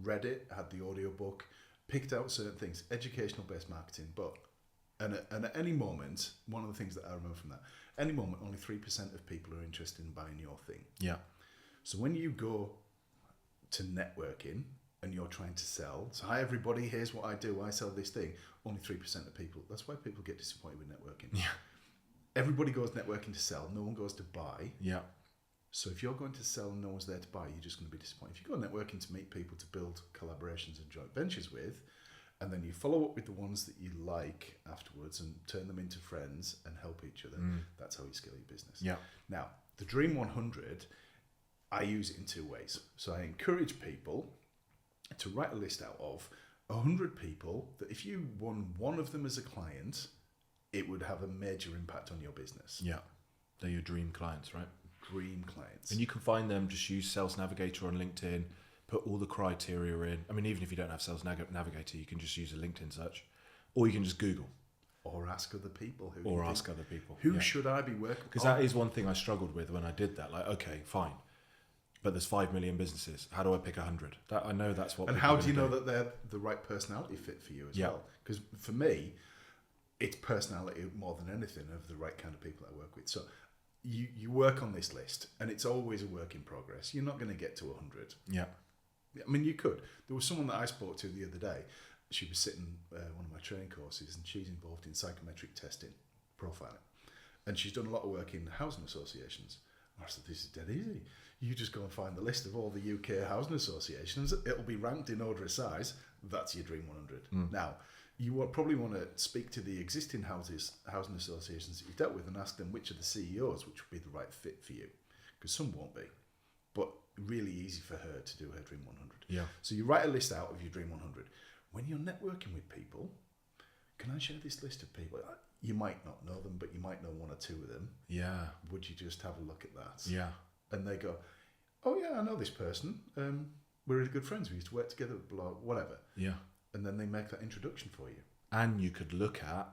read it, had the audio book, picked out certain things, educational based marketing, and at any moment, one of the things that I remember from that, any moment, only 3% of people are interested in buying your thing. Yeah. So when you go to networking and you're trying to sell, so hi everybody, here's what I do, I sell this thing, only 3% of people, that's why people get disappointed with networking. Yeah. Everybody goes networking to sell, no one goes to buy. Yeah. So if you're going to sell and no one's there to buy, you're just going to be disappointed. If you go networking to meet people to build collaborations and joint ventures with, and then you follow up with the ones that you like afterwards and turn them into friends and help each other, that's how you scale your business. Yeah. Now, the Dream 100, I use it in two ways. So I encourage people to write a list out of 100 people that if you won one of them as a client, it would have a major impact on your business. Yeah. They're your dream clients, right? Dream clients. And you can find them, just use Sales Navigator on LinkedIn, put all the criteria in. I mean, even if you don't have Sales Navigator, you can just use a LinkedIn search, or you can just Google. Or ask other people. Who should I be working with? Because that is one thing I struggled with when I did that. Like, okay, fine. But there's 5 million businesses. How do I pick 100? I know that's what. And how do you know that they're the right personality fit for you as well? Because for me, it's personality more than anything of the right kind of people I work with. So you work on this list, and it's always a work in progress. You're not going to get to 100. Yeah. I mean, you could. There was someone that I spoke to the other day. She was sitting one of my training courses, and she's involved in psychometric testing, profiling, and she's done a lot of work in housing associations. I said, this is dead easy. You just go and find the list of all the UK housing associations. It'll be ranked in order of size. That's your Dream 100. Now, you will probably want to speak to the existing housing associations that you've dealt with and ask them which of the CEOs which would be the right fit for you, because some won't be, but really easy for her to do her Dream 100. Yeah. So you write a list out of your Dream 100. When you're networking with people, can I share this list of people? You might not know them, but you might know one or two of them. Yeah. Would you just have a look at that? Yeah. And they go, oh yeah, I know this person. We're really good friends. We used to work together, blah, whatever. Yeah. And then they make that introduction for you. And you could look at,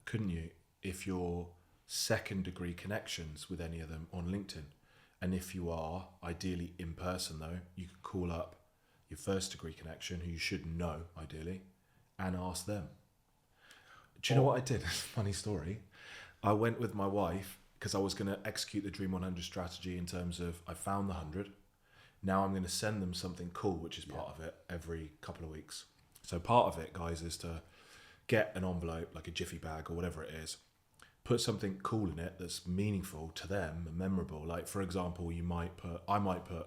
couldn't you, if you're second degree connections with any of them on LinkedIn. And if you are, ideally in person though, you could call up your first degree connection, who you should know ideally, and ask them. Do you know what I did? Funny story. I went with my wife because I was going to execute the Dream 100 strategy in terms of I found the 100. Now I'm going to send them something cool, which is part of it, every couple of weeks. So part of it, guys, is to get an envelope, like a jiffy bag or whatever it is, put something cool in it that's meaningful to them and memorable. Like, for example, I might put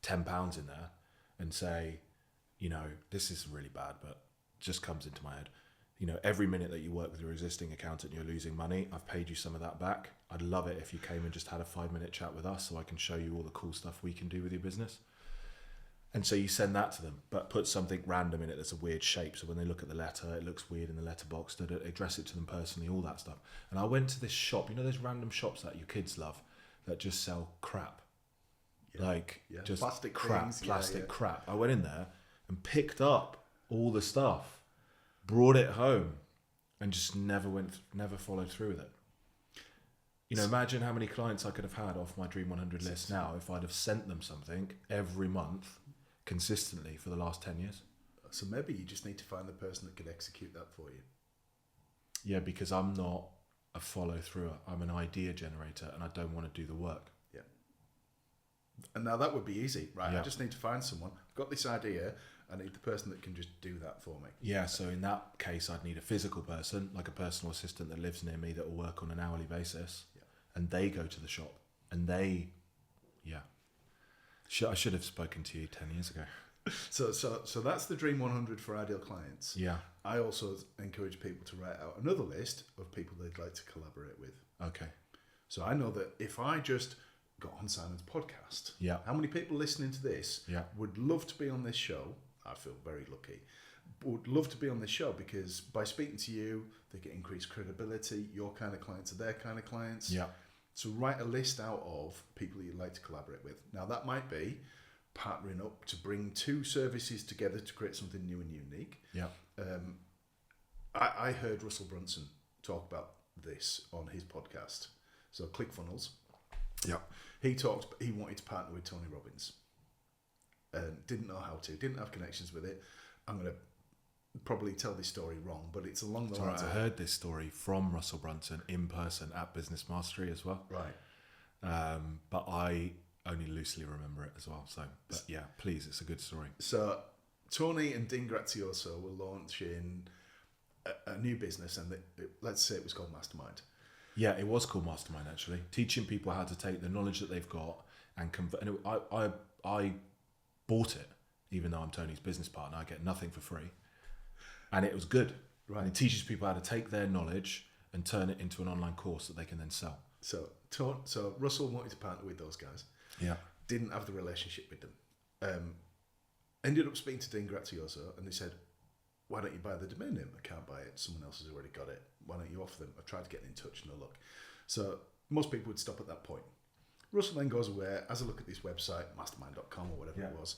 £10 in there and say, you know, this is really bad, but just comes into my head. You know, every minute that you work with your existing accountant, you're losing money. I've paid you some of that back. I'd love it if you came and just had a 5-minute chat with us so I can show you all the cool stuff we can do with your business. And so you send that to them, but put something random in it that's a weird shape. So when they look at the letter, it looks weird in the letterbox. Address it to them personally, all that stuff. And I went to this shop, you know those random shops that your kids love that just sell crap? Just plastic crap, things. plastic crap. I went in there and picked up all the stuff, brought it home, and just never followed through with it. You know, imagine how many clients I could have had off my Dream 100 list now if I'd have sent them something every month consistently for the last 10 years. So maybe you just need to find the person that could execute that for you. Yeah, because I'm not a follow-through. I'm an idea generator, and I don't want to do the work. Yeah. And now that would be easy, right? Yeah. I just need to find someone. I've got this idea. I need the person that can just do that for me. Yeah, so in that case, I'd need a physical person, like a personal assistant that lives near me that will work on an hourly basis. Yeah. And they go to the shop, and they I should have spoken to you 10 years ago. So that's the Dream 100 for ideal clients. Yeah. I also encourage people to write out another list of people they'd like to collaborate with. Okay. So I know that if I just got on Simon's podcast, Yeah. how many people listening to this Yeah. would love to be on this show? I feel very lucky. Would love to be on this show because by speaking to you, they get increased credibility. Your kind of clients are their kind of clients. Yeah. So write a list out of people you'd like to collaborate with. Now that might be partnering up to bring two services together to create something new and unique. Yeah. I heard Russell Brunson talk about this on his podcast. So ClickFunnels. Yeah. He wanted to partner with Tony Robbins. Didn't know how to, didn't have connections with it. I'm going to probably tell this story wrong, but it's along the lines I of... heard this story from Russell Brunson in person at Business Mastery as well. Right. But I only loosely remember it as well. So, but yeah, please, it's a good story. So Tony and Dean Grazioso were launching a new business, and let's say it was called Mastermind. Yeah, it was called Mastermind, actually. Teaching people how to take the knowledge that they've got and convert. And I bought it, even though I'm Tony's business partner. I get nothing for free. And it was good. Right. And it teaches people how to take their knowledge and turn it into an online course that they can then sell. So Russell wanted to partner with those guys. Yeah. Didn't have the relationship with them. Ended up speaking to Dean Grazioso, and they said, why don't you buy the domain name? I can't buy it. Someone else has already got it. Why don't you offer them? I've tried to get in touch, no luck. So most people would stop at that point. Russell then goes away, has a look at this website, mastermind.com or whatever it was,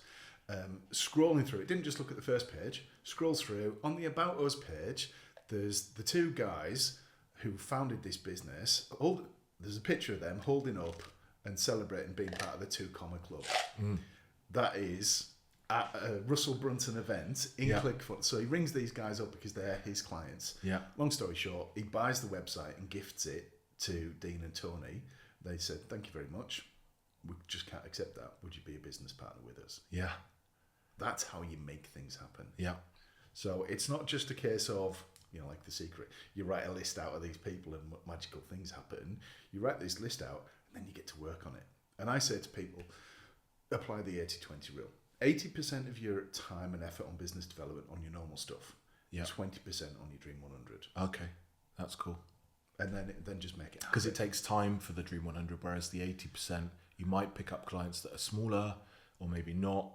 scrolling through it. Didn't just look at the first page, scrolls through. On the About Us page, there's the two guys who founded this business. There's a picture of them holding up and celebrating being part of the 2 Comma Club. That is at a Russell Brunson event in ClickFunnels. So he rings these guys up because they're his clients. Yeah. Long story short, he buys the website and gifts it to Dean and Tony. They said, thank you very much. We just can't accept that. Would you be a business partner with us? Yeah. That's how you make things happen. Yeah. So it's not just a case of, like The Secret. You write a list out of these people and magical things happen. You write this list out and then you get to work on it. And I say to people, apply the 80-20 rule. 80% of your time and effort on business development on your normal stuff. Yeah. 20% on your Dream 100. Okay. That's cool. And then just make it happen. Because it takes time for the Dream 100, whereas the 80%, you might pick up clients that are smaller or maybe not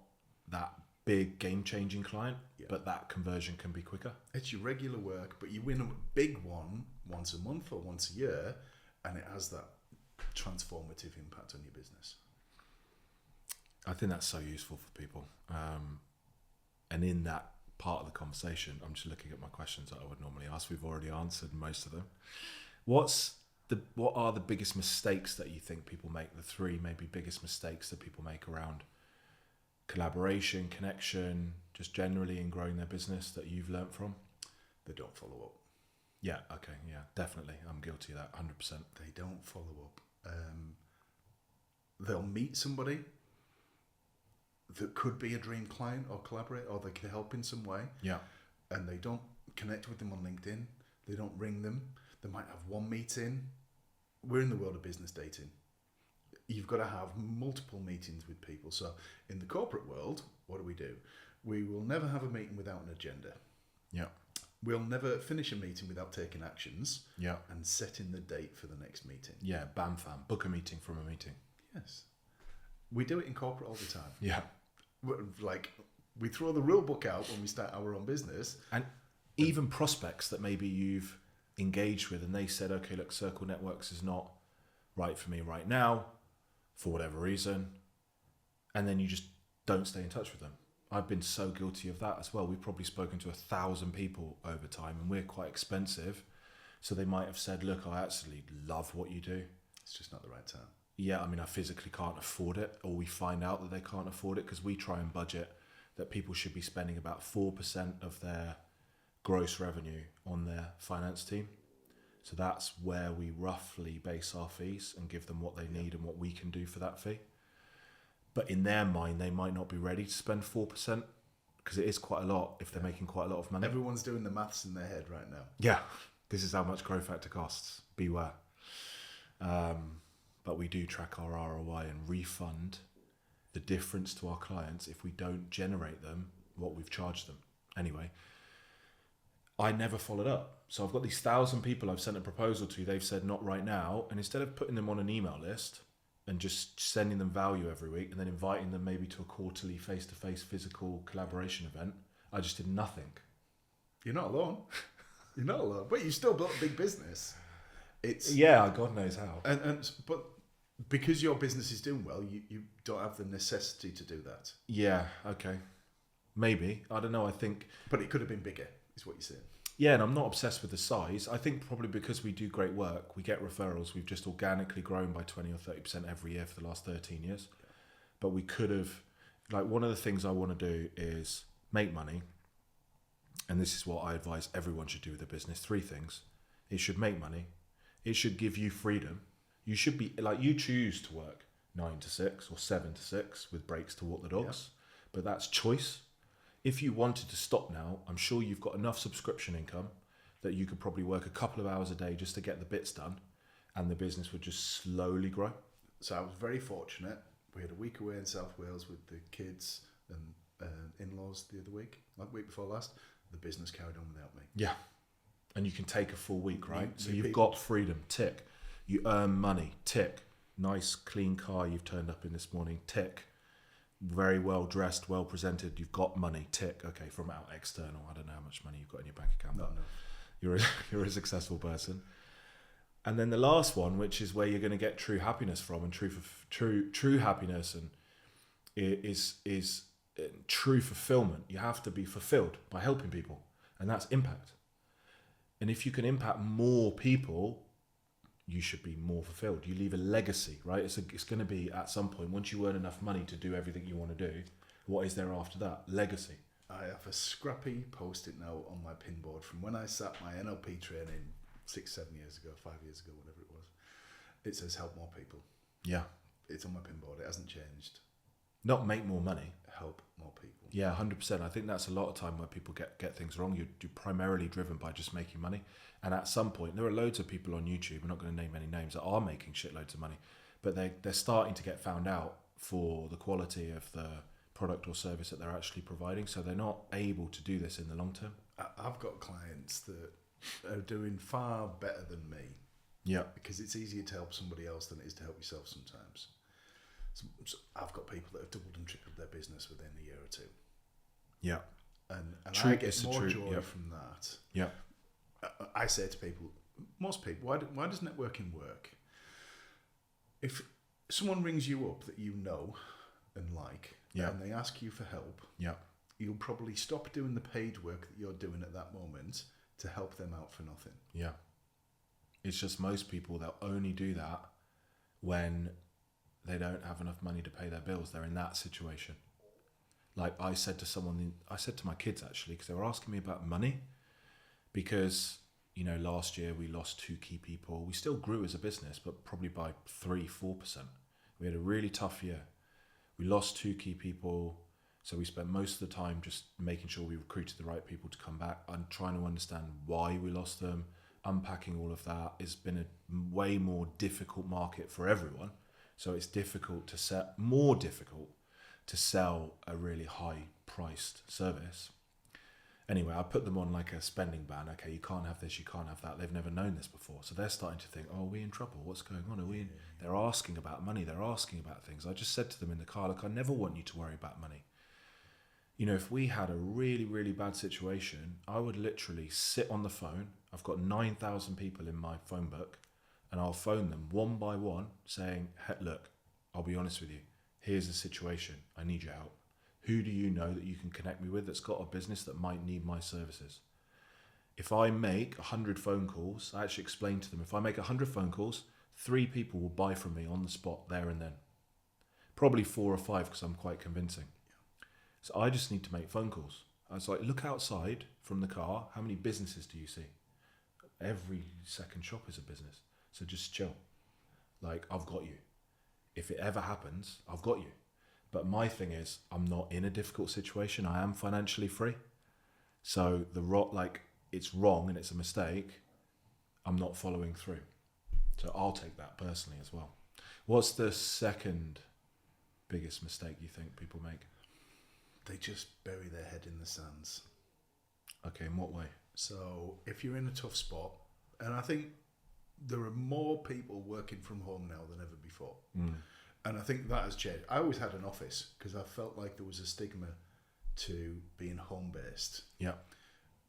that big game-changing client, but that conversion can be quicker. It's your regular work, but you win a big one once a month or once a year, and it has that transformative impact on your business. I think that's so useful for people. And in that part of the conversation, I'm just looking at my questions that I would normally ask. We've already answered most of them. What are the biggest mistakes that you think people make? The 3 maybe biggest mistakes that people make around collaboration, connection, just generally in growing their business that you've learnt from? They don't follow up. Yeah, okay, yeah, definitely. I'm guilty of that, 100%. They don't follow up. They'll meet somebody that could be a dream client or collaborate, or they can help in some way. Yeah. And they don't connect with them on LinkedIn. They don't ring them. They might have one meeting. We're in the world of business dating. You've got to have multiple meetings with people. So in the corporate world, what do? We will never have a meeting without an agenda. Yeah. We'll never finish a meeting without taking actions. Yeah. And setting the date for the next meeting. Yeah, bam fam. Book a meeting from a meeting. Yes. We do it in corporate all the time. Yeah. Like, we throw the rule book out when we start our own business. And even prospects that maybe you've engaged with and they said, okay, look, Circle Networks is not right for me right now for whatever reason. And then you just don't stay in touch with them. I've been so guilty of that as well. We've probably spoken to 1,000 people over time and we're quite expensive. So they might have said, look, I actually love what you do. It's just not the right time. Yeah, I mean, I physically can't afford it, or we find out that they can't afford it because we try and budget that people should be spending about 4% of their gross revenue on their finance team. So that's where we roughly base our fees and give them what they need and what we can do for that fee. But in their mind, they might not be ready to spend 4% because it is quite a lot if they're making quite a lot of money. Everyone's doing the maths in their head right now. Yeah, this is how much growth factor costs. Beware. But we do track our ROI and refund the difference to our clients if we don't generate them what we've charged them. Anyway, I never followed up. So I've got these 1,000 people I've sent a proposal to. They've said not right now. And instead of putting them on an email list and just sending them value every week and then inviting them maybe to a quarterly face-to-face physical collaboration event, I just did nothing. You're not alone. You're not alone. But you still built a big business. It's Yeah, God knows how. but because your business is doing well, you don't have the necessity to do that. Yeah, okay. Maybe. I don't know. I think... But it could have been bigger, is what you're saying. Yeah, and I'm not obsessed with the size. I think probably because we do great work, we get referrals. We've just organically grown by 20 or 30% every year for the last 13 years. But we could have... Like, one of the things I want to do is make money. And this is what I advise everyone should do with their business. 3 things. It should make money. It should give you freedom. You should be... Like, you choose to work 9 to 6 or 7 to 6 with breaks to walk the dogs. Yeah. But that's choice. If you wanted to stop now, I'm sure you've got enough subscription income that you could probably work a couple of hours a day just to get the bits done, and the business would just slowly grow. So I was very fortunate. We had a week away in South Wales with the kids and in-laws the other week, like week before last. The business carried on without me. Yeah. And you can take a full week, right? So you've got freedom, tick. You earn money, tick. Nice, clean car you've turned up in this morning, tick. Very well dressed, well presented. You've got money. Tick. Okay, from out external. I don't know how much money you've got in your bank account. No. You're a successful person. And then the last one, which is where you're going to get true happiness from, and true happiness and is true fulfillment. You have to be fulfilled by helping people, and that's impact. And if you can impact more people, you should be more fulfilled. You leave a legacy, right? It's going to be at some point, once you earn enough money to do everything you want to do, what is there after that? Legacy. I have a scrappy post-it note on my pinboard from when I sat my NLP training 6, 7 years ago, 5 years ago, whatever it was. It says help more people. Yeah. It's on my pinboard. It hasn't changed. Not make more money. Help more people. Yeah, 100%. I think that's a lot of time where people get things wrong. You're primarily driven by just making money. And at some point, there are loads of people on YouTube, I'm not going to name any names, that are making shitloads of money. But they're starting to get found out for the quality of the product or service that they're actually providing. So they're not able to do this in the long term. I've got clients that are doing far better than me. Yeah. Because it's easier to help somebody else than it is to help yourself sometimes. So I've got people that have doubled and tripled their business within a year or 2. Yeah. And True, I get more joy yeah. from that. Yeah. I say to people, most people, why does networking work? If someone rings you up that you know and like, yeah. and they ask you for help, yeah. you'll probably stop doing the paid work that you're doing at that moment to help them out for nothing. Yeah. It's just most people, they'll only do that when they don't have enough money to pay their bills. They're in that situation. Like I said to my kids actually, because they were asking me about money, because, you know, last year we lost 2 key people. We still grew as a business, but probably by 3-4%. We had a really tough year. We lost 2 key people. So we spent most of the time just making sure we recruited the right people to come back and trying to understand why we lost them. Unpacking all of that. It's been a way more difficult market for everyone. So it's more difficult to sell a really high priced service. Anyway, I put them on like a spending ban. Okay, you can't have this, you can't have that. They've never known this before. So they're starting to think, oh, are we in trouble? What's going on? They're asking about money. They're asking about things. I just said to them in the car, look, I never want you to worry about money. You know, if we had a really, really bad situation, I would literally sit on the phone. I've got 9,000 people in my phone book, and I'll phone them one by one saying, hey, look, I'll be honest with you. Here's the situation. I need your help. Who do you know that you can connect me with that's got a business that might need my services? If I make 100 phone calls, I actually explain to them, if I make 100 phone calls, 3 people will buy from me on the spot there and then. Probably 4 or 5 because I'm quite convincing. So I just need to make phone calls. I was like, look outside from the car. How many businesses do you see? Every second shop is a business. So just chill. Like, I've got you. If it ever happens, I've got you. But my thing is, I'm not in a difficult situation. I am financially free. So it's wrong and it's a mistake. I'm not following through. So I'll take that personally as well. What's the second biggest mistake you think people make? They just bury their head in the sands. Okay, in what way? So if you're in a tough spot, and I think there are more people working from home now than ever before. And I think that has changed. I always had an office because I felt like there was a stigma to being home-based. Yeah.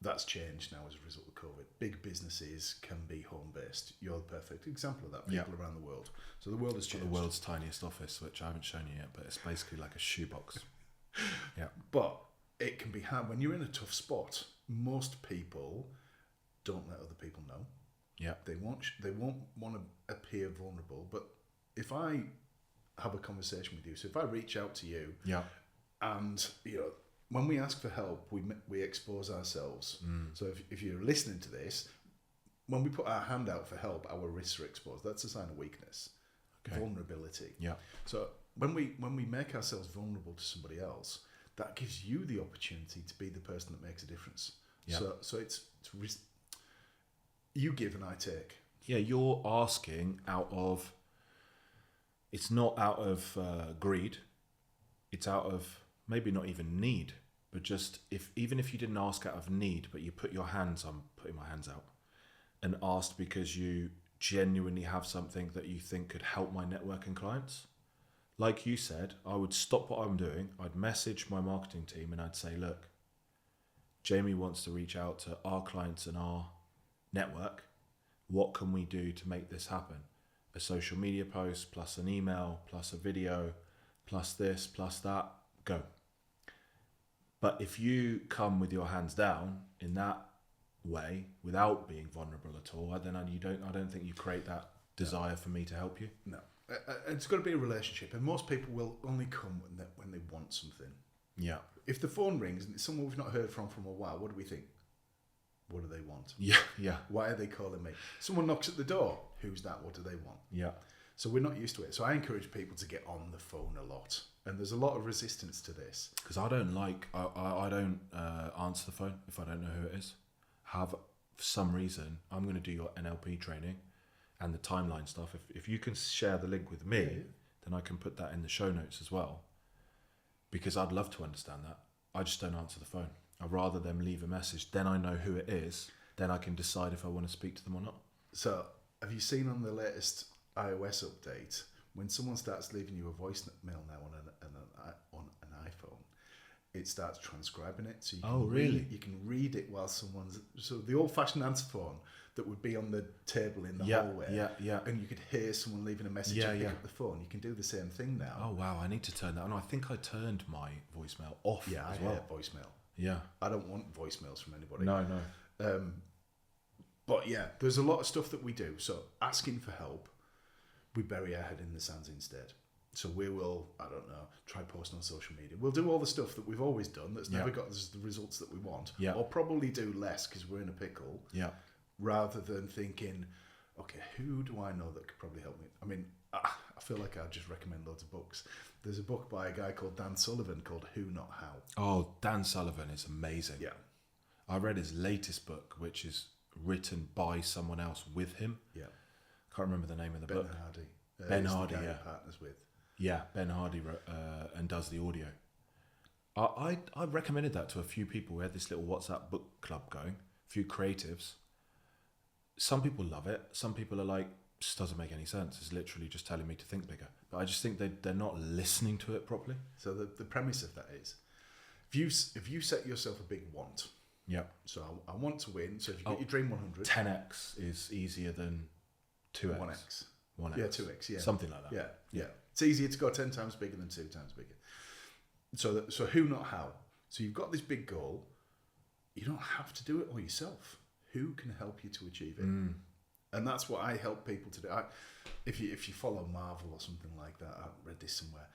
That's changed now as a result of COVID. Big businesses can be home-based. You're the perfect example of that, people around the world. So the world has changed. The world's tiniest office, which I haven't shown you yet, but it's basically like a shoebox. Yeah. But it can be hard. When you're in a tough spot, most people don't let other people know. Yeah. They won't want to appear vulnerable. But if I have a conversation with you, so if I reach out to you, and when we ask for help, we expose ourselves. So if you're listening to this, when we put our hand out for help, our wrists are exposed. That's a sign of weakness, vulnerability. Yeah. So when we make ourselves vulnerable to somebody else, that gives you the opportunity to be the person that makes a difference. Yeah. So it's you give and I take. Yeah, you're asking it's not out of greed, it's out of maybe not even need, but just even if you didn't ask out of need, but you put your hands on, putting my hands out, and asked because you genuinely have something that you think could help my networking clients. Like you said, I would stop what I'm doing, I'd message my marketing team and I'd say, look, Jamie wants to reach out to our clients and our network. What can we do to make this happen? A social media post, plus an email, plus a video, plus this, plus that, go. But if you come with your hands down in that way, without being vulnerable at all, then I don't think you create that desire for me to help you. No. It's got to be a relationship, and most people will only come when they want something. Yeah. If the phone rings and it's someone we've not heard from a while, what do we think? What do they want? Yeah. Why are they calling me? Someone knocks at the door. Who's that? What do they want? Yeah. So we're not used to it. So I encourage people to get on the phone a lot, and there's a lot of resistance to this. Because I don't answer the phone if I don't know who it is. For some reason, I'm going to do your NLP training and the timeline stuff. If you can share the link with me, then I can put that in the show notes as well. Because I'd love to understand that. I just don't answer the phone. I'd rather them leave a message. Then I know who it is. Then I can decide if I want to speak to them or not. So have you seen on the latest iOS update, when someone starts leaving you a voicemail now on an iPhone, it starts transcribing it. So you can you can read it while someone's... So the old-fashioned answer phone that would be on the table in the hallway, and you could hear someone leaving a message and pick up the phone. You can do the same thing now. Oh, wow, I need to turn that on. I think I turned my voicemail off as well. Hate voicemail. Yeah. I don't want voicemails from anybody. No. But yeah, there's a lot of stuff that we do. So asking for help, we bury our head in the sands instead. So we will, I don't know, try posting on social media. We'll do all the stuff that we've always done that's never got us the results that we want. Yeah. Or probably do less because we're in a pickle. Yeah. Rather than thinking, okay, who do I know that could probably help me? I mean, I feel like I'd just recommend loads of books. There's a book by a guy called Dan Sullivan called Who Not How. Oh, Dan Sullivan is amazing. Yeah. I read his latest book, which is written by someone else with him. Yeah. Can't remember the name of the book. Ben Ben Hardy, the guy he partners with. Yeah, Ben Hardy wrote, and does the audio. I recommended that to a few people. We had this little WhatsApp book club going, a few creatives. Some people love it. Some people are like, this doesn't make any sense. It's literally just telling me to think bigger. But I just think they're not listening to it properly. So the premise of that is, if you set yourself a big want. Yeah. So I want to win. So if you get your dream 100. 10x is easier than 2x. 1x. 1x. Yeah, 2x. Yeah. Something like that. Yeah. It's easier to go 10 times bigger than 2 times bigger. So who, not how. So you've got this big goal. You don't have to do it all yourself. Who can help you to achieve it? And that's what I help people to do. If you follow Marvel or something like that, I read this somewhere.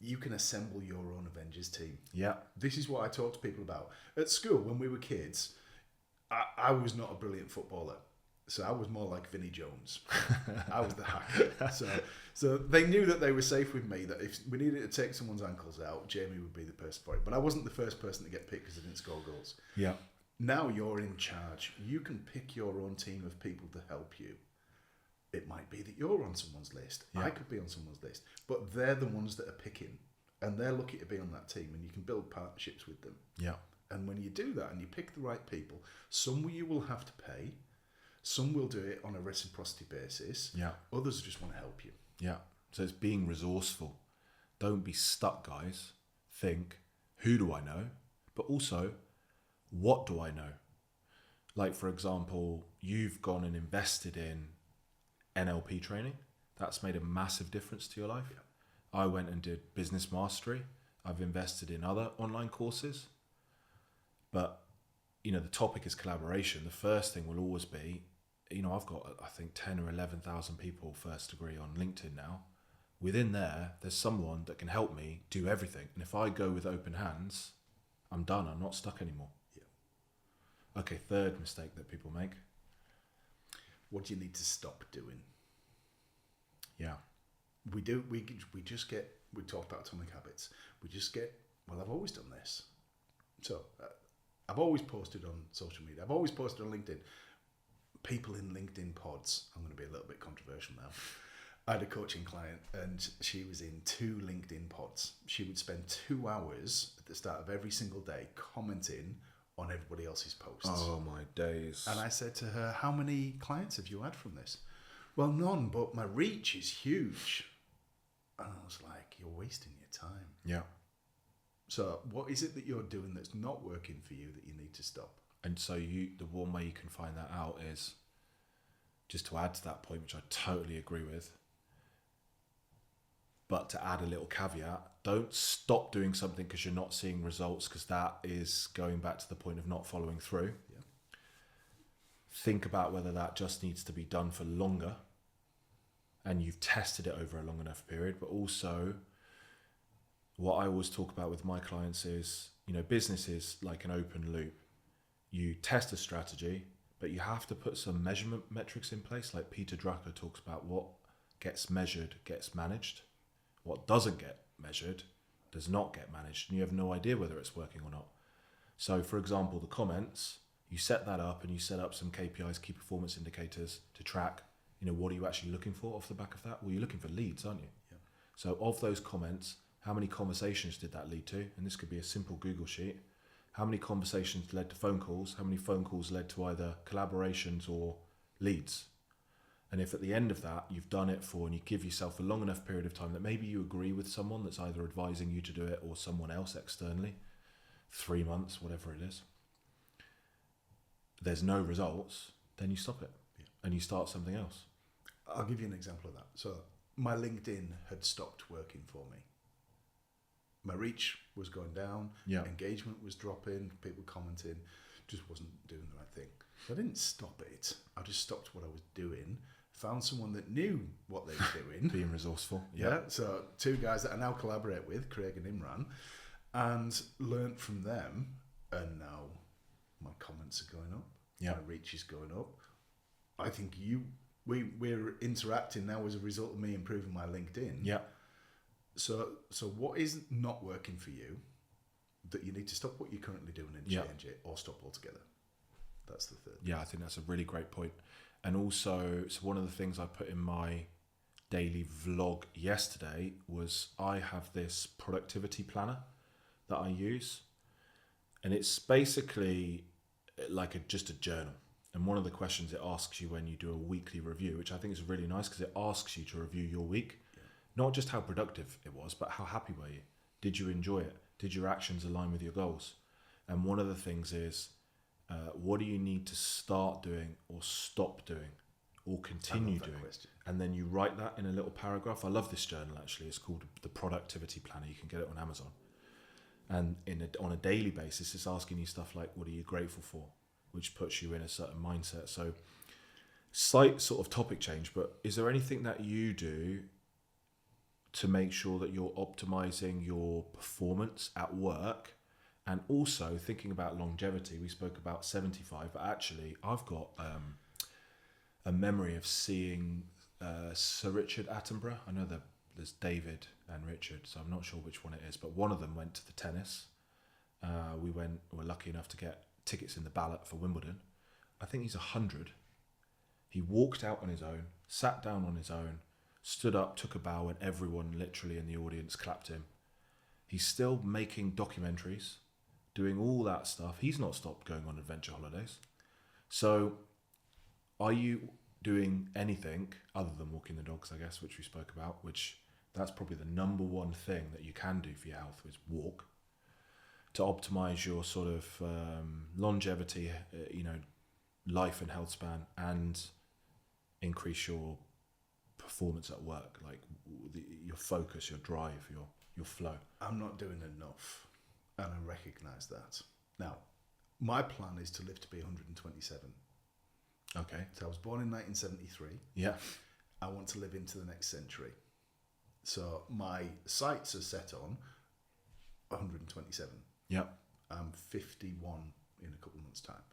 You can assemble your own Avengers team. Yeah. This is what I talk to people about. At school, when we were kids, I was not a brilliant footballer. So I was more like Vinnie Jones. I was the hacker. So they knew that they were safe with me, that if we needed to take someone's ankles out, Jamie would be the person for it. But I wasn't the first person to get picked because I didn't score goals. It might be that you're on someone's list. Yeah. I could be on someone's list. But they're the ones that are picking. And they're lucky to be on that team. And you can build partnerships with them. Yeah. And when you do that and you pick the right people, some you will have to pay. Some will do it on a reciprocity basis. Yeah. Others just want to help you. Yeah. So it's being resourceful. Don't be stuck, guys. Think, who do I know? But also, what do I know? Like, for example, you've gone and invested in NLP training. That's made a massive difference to your life. Yeah. I went and did business mastery. I've invested in other online courses. But, the topic is collaboration. The first thing will always be, I've got, I think, 10 or 11,000 people first degree on LinkedIn now. Within there's someone that can help me do everything. And if I go with open hands, I'm done. I'm not stuck anymore. Yeah. Okay, third mistake that people make. What do you need to stop doing? Yeah. We just get, we talk about atomic habits. We just get, well, I've always done this. So I've always posted on social media. I've always posted on LinkedIn. People in LinkedIn pods. I'm going to be a little bit controversial now. I had a coaching client and she was in 2 LinkedIn pods. She would spend 2 hours at the start of every single day commenting on everybody else's posts. Oh my days. And I said to her, how many clients have you had from this? Well, none, but my reach is huge. And I was like, you're wasting your time. Yeah. So what is it that you're doing that's not working for you that you need to stop? And so the one way you can find that out is, just to add to that point, which I totally agree with, but to add a little caveat, don't stop doing something because you're not seeing results, because that is going back to the point of not following through. Yeah. Think about whether that just needs to be done for longer and you've tested it over a long enough period. But also, what I always talk about with my clients is, business is like an open loop. You test a strategy, but you have to put some measurement metrics in place. Like Peter Drucker talks about, what gets measured gets managed. What doesn't get measured does not get managed, and you have no idea whether it's working or not. So, for example, the comments, you set that up and you set up some KPIs, key performance indicators, to track, what are you actually looking for off the back of that? Well, you're looking for leads, aren't you? Yeah. So of those comments, how many conversations did that lead to? And this could be a simple Google sheet. How many conversations led to phone calls? How many phone calls led to either collaborations or leads? And if at the end of that, you've done it for, and you give yourself a long enough period of time that maybe you agree with someone that's either advising you to do it or someone else externally, 3 months, whatever it is, there's no results, then you stop it. Yeah. And you start something else. I'll give you an example of that. So my LinkedIn had stopped working for me. My reach was going down, yeah. Engagement was dropping, people commenting, just wasn't doing the right thing. So I didn't stop it. I just stopped what I was doing, found someone that knew what they were doing. Being resourceful. Yeah. So 2 guys that I now collaborate with, Craig and Imran, and learnt from them. And now my comments are going up. Yeah. My reach is going up. I think we're interacting now as a result of me improving my LinkedIn. Yeah. So what is not working for you that you need to stop what you're currently doing and change it, or stop altogether? That's the third. Yeah, I think that's a really great point. And also, so one of the things I put in my daily vlog yesterday was I have this productivity planner that I use. And it's basically like just a journal. And one of the questions it asks you when you do a weekly review, which I think is really nice because it asks you to review your week. Not just how productive it was, but how happy were you? Did you enjoy it? Did your actions align with your goals? And one of the things is, what do you need to start doing or stop doing or continue doing? Question. And then you write that in a little paragraph. I love this journal, actually. It's called the Productivity Planner. You can get it on Amazon. And on a daily basis, it's asking you stuff like, what are you grateful for? Which puts you in a certain mindset. So slight sort of topic change, but is there anything that you do to make sure that you're optimizing your performance at work, and also thinking about longevity? We spoke about 75, but actually I've got a memory of seeing Sir Richard Attenborough. I know there's David and Richard, so I'm not sure which one it is, but one of them went to the tennis. We were lucky enough to get tickets in the ballot for Wimbledon. I think he's 100. He walked out on his own, sat down on his own, stood up, took a bow, and everyone literally in the audience clapped him. He's still making documentaries, doing all that stuff. He's not stopped going on adventure holidays. So are you doing anything other than walking the dogs, I guess, which we spoke about, which that's probably the number one thing that you can do for your health is walk, to optimize your sort of longevity, life and health span, and increase your performance at work, like your focus, your drive, your flow. I'm not doing enough, and I recognise that. Now, my plan is to live to be 127. Okay. So I was born in 1973. Yeah. I want to live into the next century. So my sights are set on 127. Yeah. I'm 51 in a couple of months' time.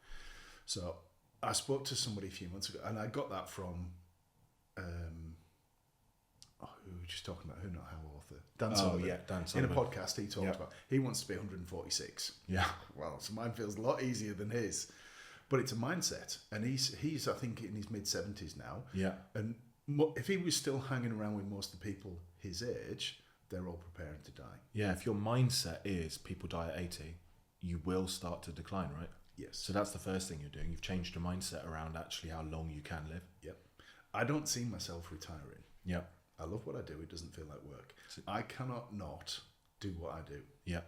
So I spoke to somebody a few months ago, and I got that from who were just talking about, who not how author, Dan Sullivan. Yeah, Dan In a Sullivan. podcast he talked about, he wants to be 146. Yeah. Well, so mine feels a lot easier than his, but it's a mindset, and he's I think in his mid 70s now. Yeah. And if he was still hanging around with most of the people his age, they're all preparing to die. Yeah, if your mindset is people die at 80, you will start to decline, right? Yes. So that's the first thing you're doing. You've changed your mindset around actually how long you can live. Yep. I don't see myself retiring. Yeah. I love what I do. It doesn't feel like work. I cannot not do what I do. Yeah.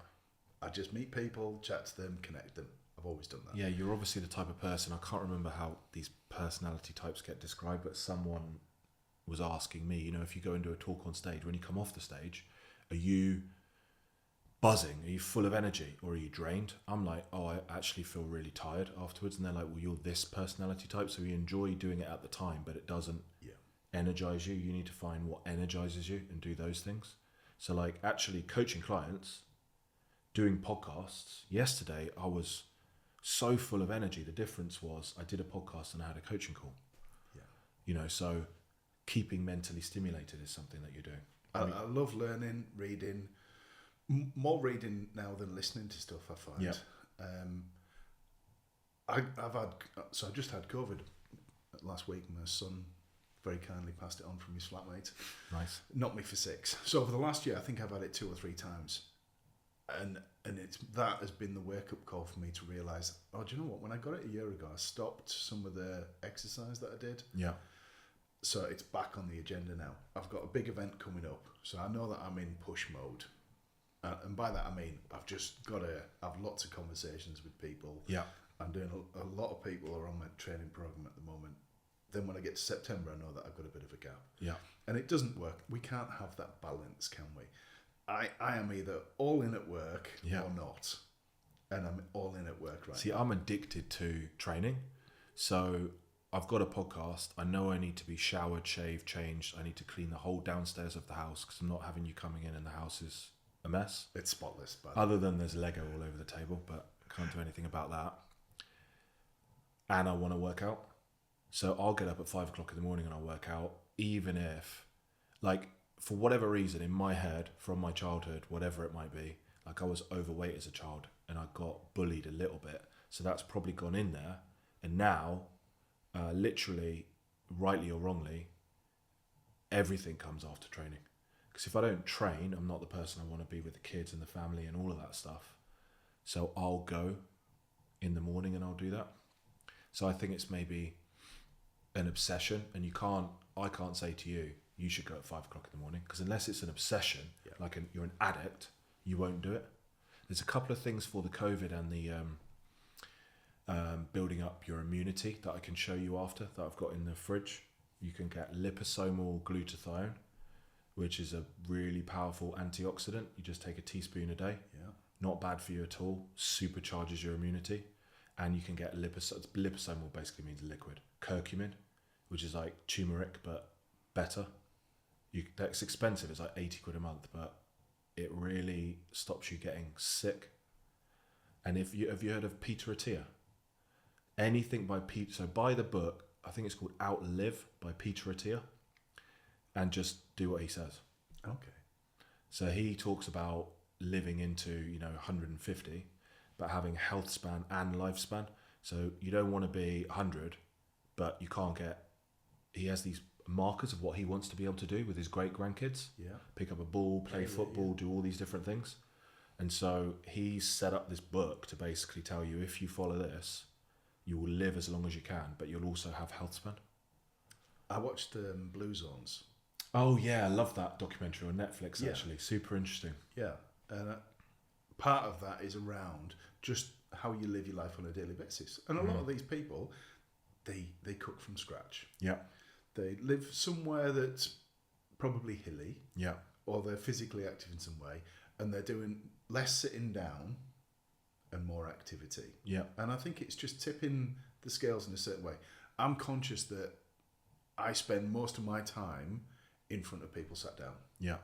I just meet people, chat to them, connect them. I've always done that. Yeah, you're obviously the type of person, I can't remember how these personality types get described, but someone was asking me, if you go into a talk on stage, when you come off the stage, are you buzzing? Are you full of energy, or are you drained? I'm like, oh, I actually feel really tired afterwards. And they're like, well, you're this personality type, so you enjoy doing it at the time, but it doesn't energize you. You need to find what energizes you and do those things. So like actually coaching clients, doing podcasts. Yesterday, I was so full of energy. The difference was I did a podcast and I had a coaching call. Yeah. So keeping mentally stimulated is something that you're doing. I love learning, reading. More reading now than listening to stuff, I find. Yeah. I just had COVID last week. My son very kindly passed it on from his flatmate. Nice. Knocked me for 6. So over the last year, I think I've had it 2 or 3 times. And that has been the wake-up call for me to realise, oh, do you know what? When I got it a year ago, I stopped some of the exercise that I did. Yeah. So it's back on the agenda now. I've got a big event coming up. So I know that I'm in push mode. And by that I mean I've just got to have lots of conversations with people. Yeah. I'm doing a lot of people are on my training program at the moment. Then when I get to September, I know that I've got a bit of a gap. Yeah. And it doesn't work. We can't have that balance, can we? I am either all in at work or not. And I'm all in at work right now. See, I'm addicted to training. So I've got a podcast. I know I need to be showered, shaved, changed. I need to clean the whole downstairs of the house because I'm not having you coming in and the house is a mess. It's spotless. But other than there's Lego all over the table, but I can't do anything about that. And I want to work out. So I'll get up at 5 o'clock in the morning and I'll work out, even if, like, for whatever reason in my head, from my childhood, whatever it might be, like I was overweight as a child and I got bullied a little bit. So that's probably gone in there. And now, literally, rightly or wrongly, everything comes after training. Because if I don't train, I'm not the person I want to be with the kids and the family and all of that stuff. So I'll go in the morning and I'll do that. So I think it's maybe an obsession, and I can't say to you, you should go at 5 o'clock in the morning, because unless it's an obsession, you're an addict, you won't do it. There's a couple of things for the COVID and the building up your immunity that I can show you after, that I've got in the fridge. You can get liposomal glutathione, which is a really powerful antioxidant. You just take a teaspoon a day. Yeah. Not bad for you at all. Supercharges your immunity. And you can get liposomal basically means liquid. Curcumin, which is like turmeric, but better. That's expensive. It's like 80 quid a month, but it really stops you getting sick. And have you heard of Peter Attia? Anything by Peter. So buy the book. I think it's called Outlive by Peter Attia. And just do what he says. Okay. So he talks about living into 150, but having health span and lifespan. So you don't want to be 100, but you can't get he has these markers of what he wants to be able to do with his great grandkids. Yeah. Pick up a ball, play football, do all these different things. And so he's set up this book to basically tell you, if you follow this, you will live as long as you can, but you'll also have health span. I watched Blue Zones. Oh yeah, I love that documentary on Netflix. Yeah. Actually, super interesting. Yeah, and part of that is around just how you live your life on a daily basis. And a lot of these people, they cook from scratch. Yeah, They live somewhere that's probably hilly, yeah, or they're physically active in some way, and they're doing less sitting down and more activity. yeah, And I think it's just tipping the scales in a certain way. I'm conscious that I spend most of my time in front of people sat down. yeah.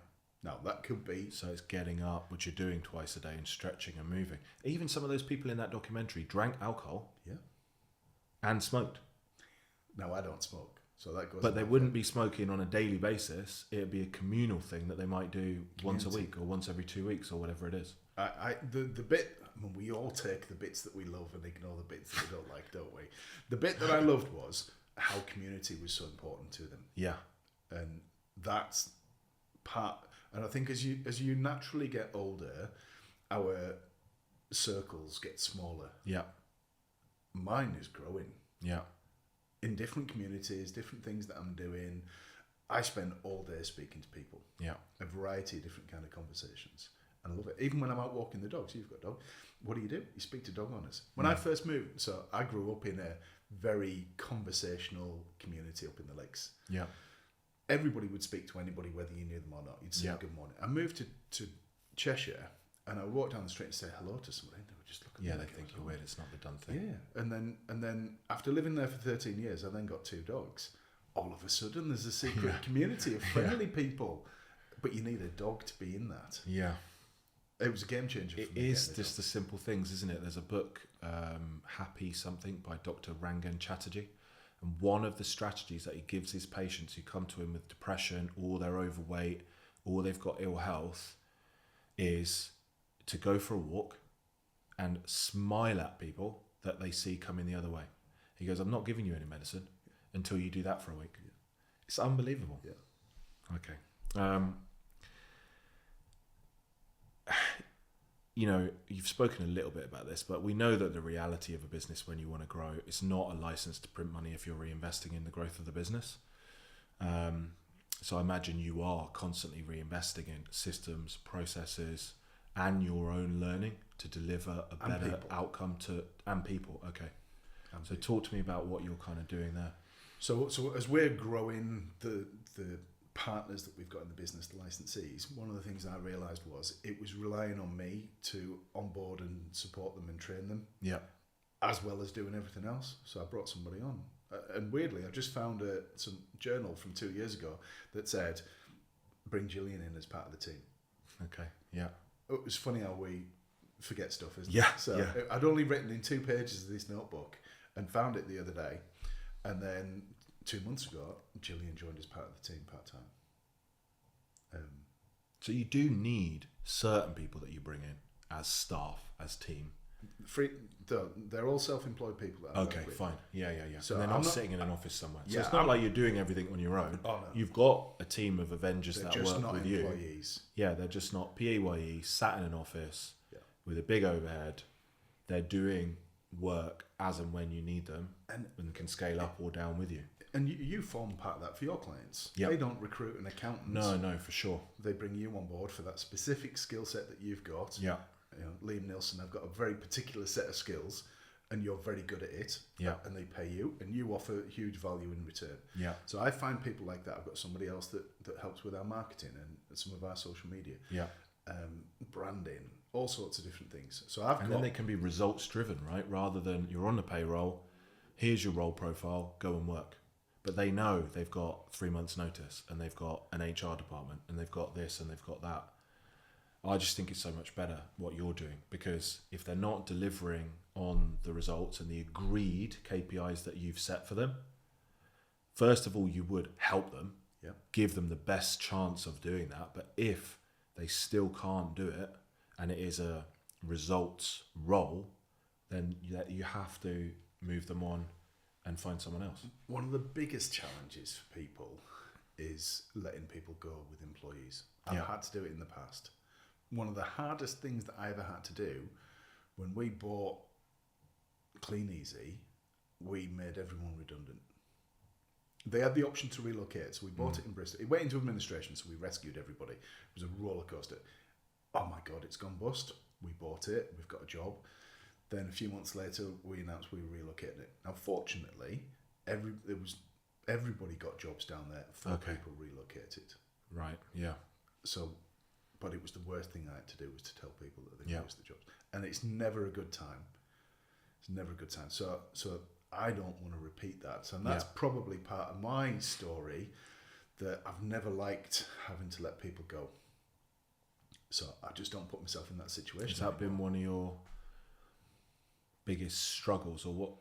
Now, that could be... So it's getting up, which you're doing twice a day, and stretching and moving. Even some of those people in that documentary drank alcohol, Yeah. and smoked. Now, I don't smoke, so that goes... But they wouldn't be smoking on a daily basis. It'd be a communal thing that they might do once a week or once every 2 weeks or whatever it is. The bit... I mean, we all take the bits that we love and ignore the bits that we don't like, don't we? The bit that I loved was how community was so important to them. Yeah, And that's part... And I think as you naturally get older, our circles get smaller. yeah, Mine is growing. yeah, In different communities, different things that I'm doing. I spend all day speaking to people. yeah, A variety of different kind of conversations. And I love it. Even when I'm out walking the dogs, you've got a dog. What do? You speak to dog owners. When I first moved, so I grew up in a very conversational community up in the lakes. yeah, Everybody would speak to anybody, whether you knew them or not. You'd say good morning. I moved to Cheshire, and I walked down the street and say hello to somebody, and they would just look at me. yeah. They like think it was you're all- weird. It's not the done thing. Yeah, and then after living there for 13 years, I then got 2 dogs. All of a sudden, there's a secret community of friendly people, but you need a dog to be in that. Yeah. It was a game changer. It for me is getting a just the simple things, isn't it? There's a book, Happy Something by Dr. Rangan Chatterjee. And one of the strategies that he gives his patients who come to him with depression or they're overweight or they've got ill health is to go for a walk and smile at people that they see coming the other way. He goes, I'm not giving you any medicine until you do that for a week. Yeah. It's unbelievable. Yeah. Okay. You know, you've spoken a little bit about this, but we know that the reality of a business when you want to grow, it's not a license to print money if you're reinvesting in the growth of the business. So I imagine you are constantly reinvesting in systems, processes, and your own learning to deliver a better outcome and people. Okay. So talk to me about what you're kind of doing there. So as we're growing the partners that we've got in the business, the licensees, one of the things I realised was it was relying on me to onboard and support them and train them, Yeah. as well as doing everything else. So I brought somebody on. And weirdly, I just found some journal from 2 years ago that said, bring Gillian in as part of the team. Okay. Yeah. It was funny how we forget stuff, isn't Yeah, it? So yeah. I'd only written in 2 pages of this notebook and found it the other day. And then 2 months ago, Gillian joined as part of the team part-time. So you do need certain people that you bring in as staff, as team. They're all self-employed people that I Okay, work with. fine. Yeah. So and they're I'm not not- sitting in an office somewhere. So Yeah, it's not I'm- like you're doing everything on your own. Oh, no. You've got a team of Avengers They're that just work not with you. employees. Yeah, they're just not PAYE, sat in an office Yeah. with a big overhead. They're doing work as and when you need them and can scale up or down with you. And you form part of that for your clients. Yeah. They don't recruit an accountant. No, for sure. They bring you on board for that specific skill set that you've got. Yeah. You know, Liam Nilsson, I've got a very particular set of skills and you're very good at it. Yeah. And they pay you and you offer huge value in return. Yeah. So I find people like that. I've got somebody else that helps with our marketing and some of our social media, Yeah. branding, all sorts of different things. So And then they can be results driven, right? Rather than you're on the payroll, here's your role profile, go and work. But they know they've got 3 months notice and they've got an HR department and they've got this and they've got that. I just think it's so much better what you're doing, because if they're not delivering on the results and the agreed KPIs that you've set for them, first of all, you would help them, Yeah. give them the best chance of doing that. But if they still can't do it and it is a results role, then you have to move them on and find someone else. One of the biggest challenges for people is letting people go with employees. I've had to do it in the past. One of the hardest things that I ever had to do when we bought Clean Easy, we made everyone redundant. They had the option to relocate, so we bought it in Bristol. It went into administration, so we rescued everybody. It was a roller coaster. Oh my God, it's gone bust. We bought it, we've got a job. Then a few months later, we announced we were relocating it. Now, fortunately, everybody got jobs down there. 4 people relocated. Right, yeah. So, but it was the worst thing I had to do was to tell people that they lost the jobs. And it's never a good time. It's never a good time. So I don't want to repeat that. And that's probably part of my story, that I've never liked having to let people go. So I just don't put myself in that situation. Has that been one of your biggest struggles, or what?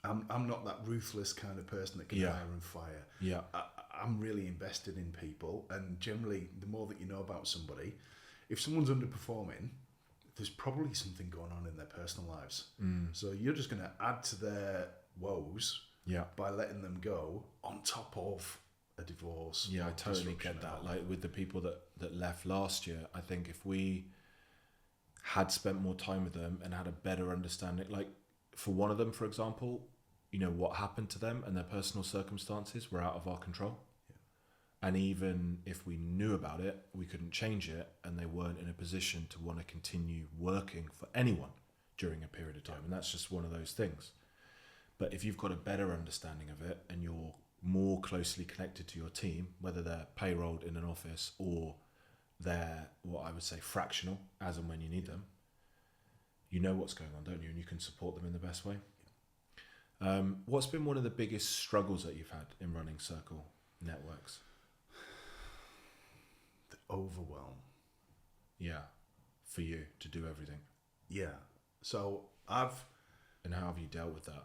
I'm not that ruthless kind of person that can hire and fire. Yeah. I'm really invested in people, and generally the more that you know about somebody, if someone's underperforming, there's probably something going on in their personal lives. So you're just going to add to their woes by letting them go on top of a divorce. Yeah, I totally get that. Like with the people that left last year, I think if we had spent more time with them and had a better understanding, like for one of them, for example, you know, what happened to them and their personal circumstances were out of our control. And even if we knew about it, we couldn't change it, and they weren't in a position to want to continue working for anyone during a period of time. And that's just one of those things. But if you've got a better understanding of it and you're more closely connected to your team, whether they're payrolled in an office or they're what I would say fractional, as and when you need them, you know what's going on, don't you? And you can support them in the best way. What's been one of the biggest struggles that you've had in running Circle Networks? The overwhelm. Yeah, for you to do everything. Yeah. So And how have you dealt with that?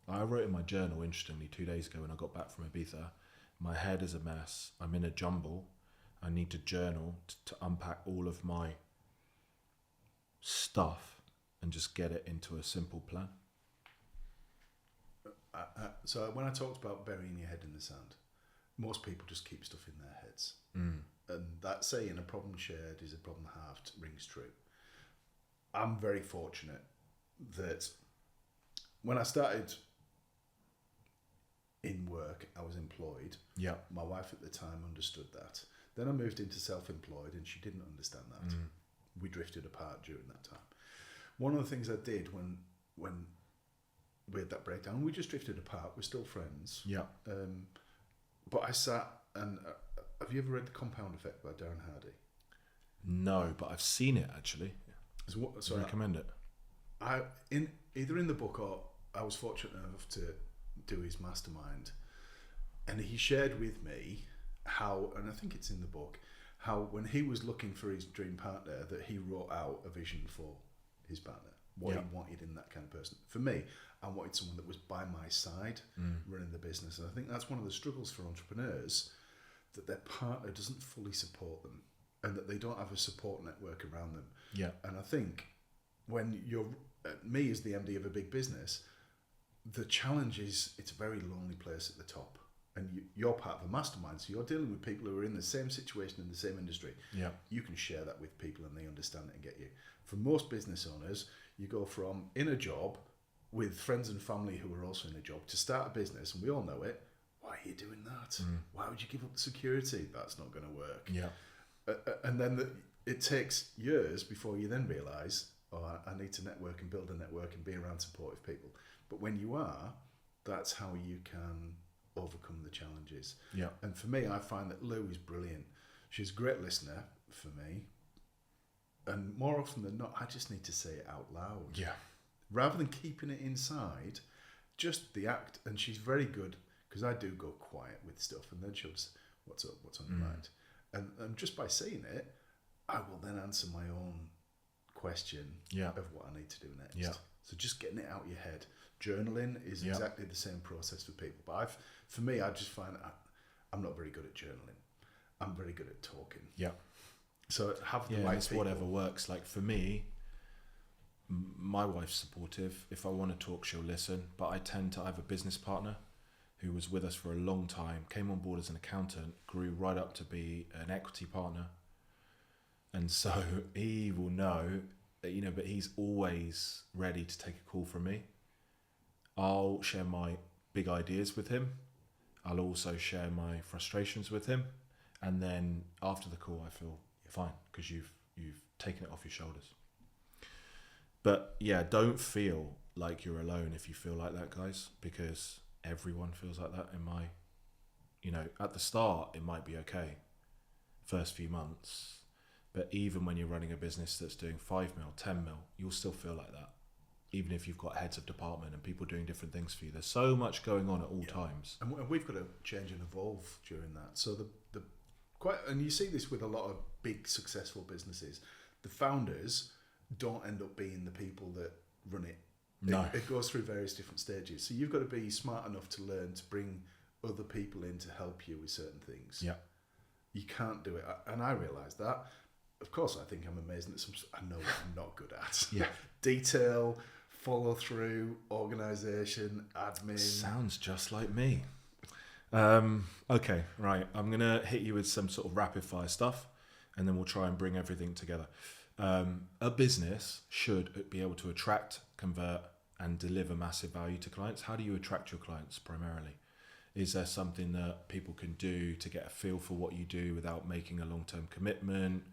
I wrote in my journal, interestingly, 2 days ago when I got back from Ibiza, my head is a mess. I'm in a jumble. I need to journal to unpack all of my stuff and just get it into a simple plan. So when I talked about burying your head in the sand, most people just keep stuff in their heads. And that saying, a problem shared is a problem halved, rings true. I'm very fortunate that when I started in work, I was employed. Yeah. My wife at the time understood that. Then I moved into self-employed and she didn't understand that. We drifted apart during that time. One of the things I did when we had that breakdown, we just drifted apart, we're still friends. Yeah. But I sat and... have you ever read The Compound Effect by Darren Hardy? No, but I've seen it actually. So I recommend it. Either in the book or I was fortunate enough to do his mastermind, and he shared with me how, and I think it's in the book, how when he was looking for his dream partner, that he wrote out a vision for his partner, what he wanted in that kind of person. For me, I wanted someone that was by my side running the business, and I think that's one of the struggles for entrepreneurs, that their partner doesn't fully support them and that they don't have a support network around them. Yeah. And I think when you're, me as the MD of a big business, the challenge is it's a very lonely place at the top. And you're part of a mastermind, so you're dealing with people who are in the same situation in the same industry. Yeah. You can share that with people and they understand it and get you. For most business owners, you go from in a job with friends and family who are also in a job to start a business, and we all know it. Why are you doing that? Why would you give up the security? That's not going to work. Yeah. And then it takes years before you then realise, I need to network and build a network and be around supportive people. But when you are, that's how you can overcome the challenges. Yeah. And for me, I find that Lou is brilliant. She's a great listener for me. And more often than not, I just need to say it out loud. Yeah. Rather than keeping it inside, just the act. And she's very good, because I do go quiet with stuff, and then she'll just, what's up, what's on your mind? And just by saying it, I will then answer my own question of what I need to do next. Yeah. So just getting it out of your head. Journaling is exactly the same process for people. But for me, I just find I'm not very good at journaling. I'm very good at talking. Yeah. So have the right it's people. whatever works. Like for me, my wife's supportive. If I want to talk, she'll listen. But I tend to have a business partner who was with us for a long time, came on board as an accountant, grew right up to be an equity partner. And so he will know that, you know, but he's always ready to take a call from me. I'll share my big ideas with him. I'll also share my frustrations with him. And then after the call, I feel fine because you've taken it off your shoulders. But yeah, don't feel like you're alone if you feel like that, guys, because everyone feels like that. At the start, it might be okay, first few months, but even when you're running a business that's doing 5 mil, 10 mil, you'll still feel like that. Even if you've got heads of department and people doing different things for you, there's so much going on at all times. And we've got to change and evolve during that. So and you see this with a lot of big successful businesses. The founders don't end up being the people that run it. No. It goes through various different stages. So you've got to be smart enough to learn to bring other people in to help you with certain things. Yeah. You can't do it. And I realise that. Of course, I think I'm amazing at some. I know what I'm not good at. Yeah. Detail, follow through, organisation, admin. Sounds just like me. Okay, right. I'm going to hit you with some sort of rapid fire stuff and then we'll try and bring everything together. A business should be able to attract, convert, and deliver massive value to clients. How do you attract your clients primarily? Is there something that people can do to get a feel for what you do without making a long-term commitment?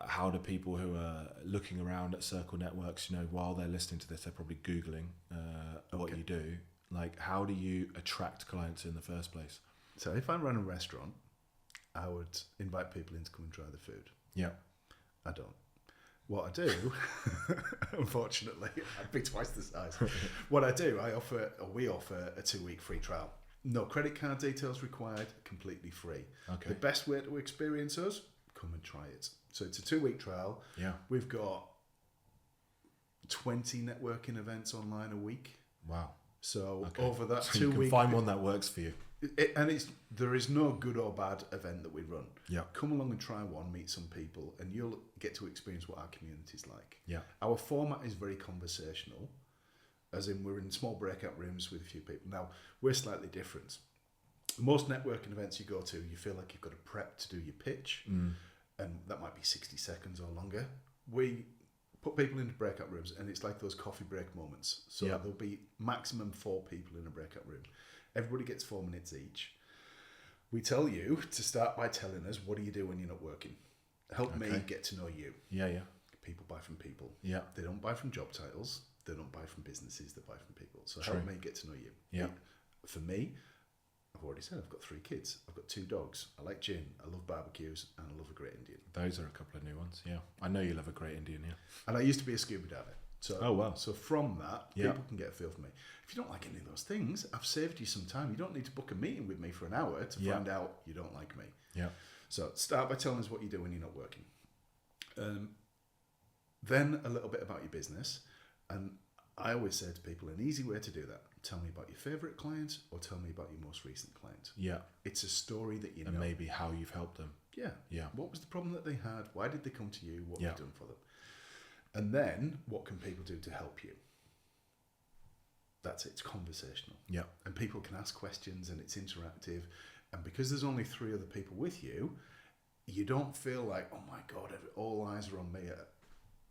How do people who are looking around at Circle Networks, while they're listening to this, they're probably Googling what you do. Like, how do you attract clients in the first place? So if I ran a restaurant, I would invite people in to come and try the food. Yeah. I don't. What I do, unfortunately, I'd be twice the size. What I do, we offer a 2-week free trial. No credit card details required, completely free. Okay. The best way to experience us, come and try it. So it's a 2-week trial. Yeah. We've got 20 networking events online a week. Wow. So over that 2 you can week, find one that works for you. There is no good or bad event that we run. Yeah. Come along and try one, meet some people, and you'll get to experience what our community is like. Yeah. Our format is very conversational, as in we're in small breakout rooms with a few people. Now, we're slightly different. Most networking events you go to, you feel like you've got to prep to do your pitch, and that might be 60 seconds or longer. We put people into breakout rooms, and it's like those coffee break moments. So there'll be maximum 4 people in a breakout room. Everybody gets 4 minutes each. We tell you to start by telling us, what do you do when you're not working? Help me get to know you. Yeah, yeah. People buy from people. Yeah. They don't buy from job titles. They don't buy from businesses. They buy from people. So True. help me get to know you. Yeah. For me, I've already said I've got 3 kids. I've got 2 dogs. I like gin. I love barbecues, and I love a great Indian. Those are a couple of new ones. Yeah. I know you love a great Indian, yeah. And I used to be a scuba diver. So, oh, wow. So from that, people can get a feel for me. If you don't like any of those things, I've saved you some time. You don't need to book a meeting with me for an hour to find out you don't like me. Yeah. So start by telling us what you do when you're not working. Then a little bit about your business. And I always say to people, an easy way to do that, tell me about your favourite client or tell me about your most recent client. Yeah. It's a story that you know. And maybe how you've helped them. Yeah. Yeah. What was the problem that they had? Why did they come to you? What have you done for them? And then, what can people do to help you? That's it. It's conversational. Yeah. And people can ask questions and it's interactive. And because there's only 3 other people with you, you don't feel like, oh my God, all eyes are on me.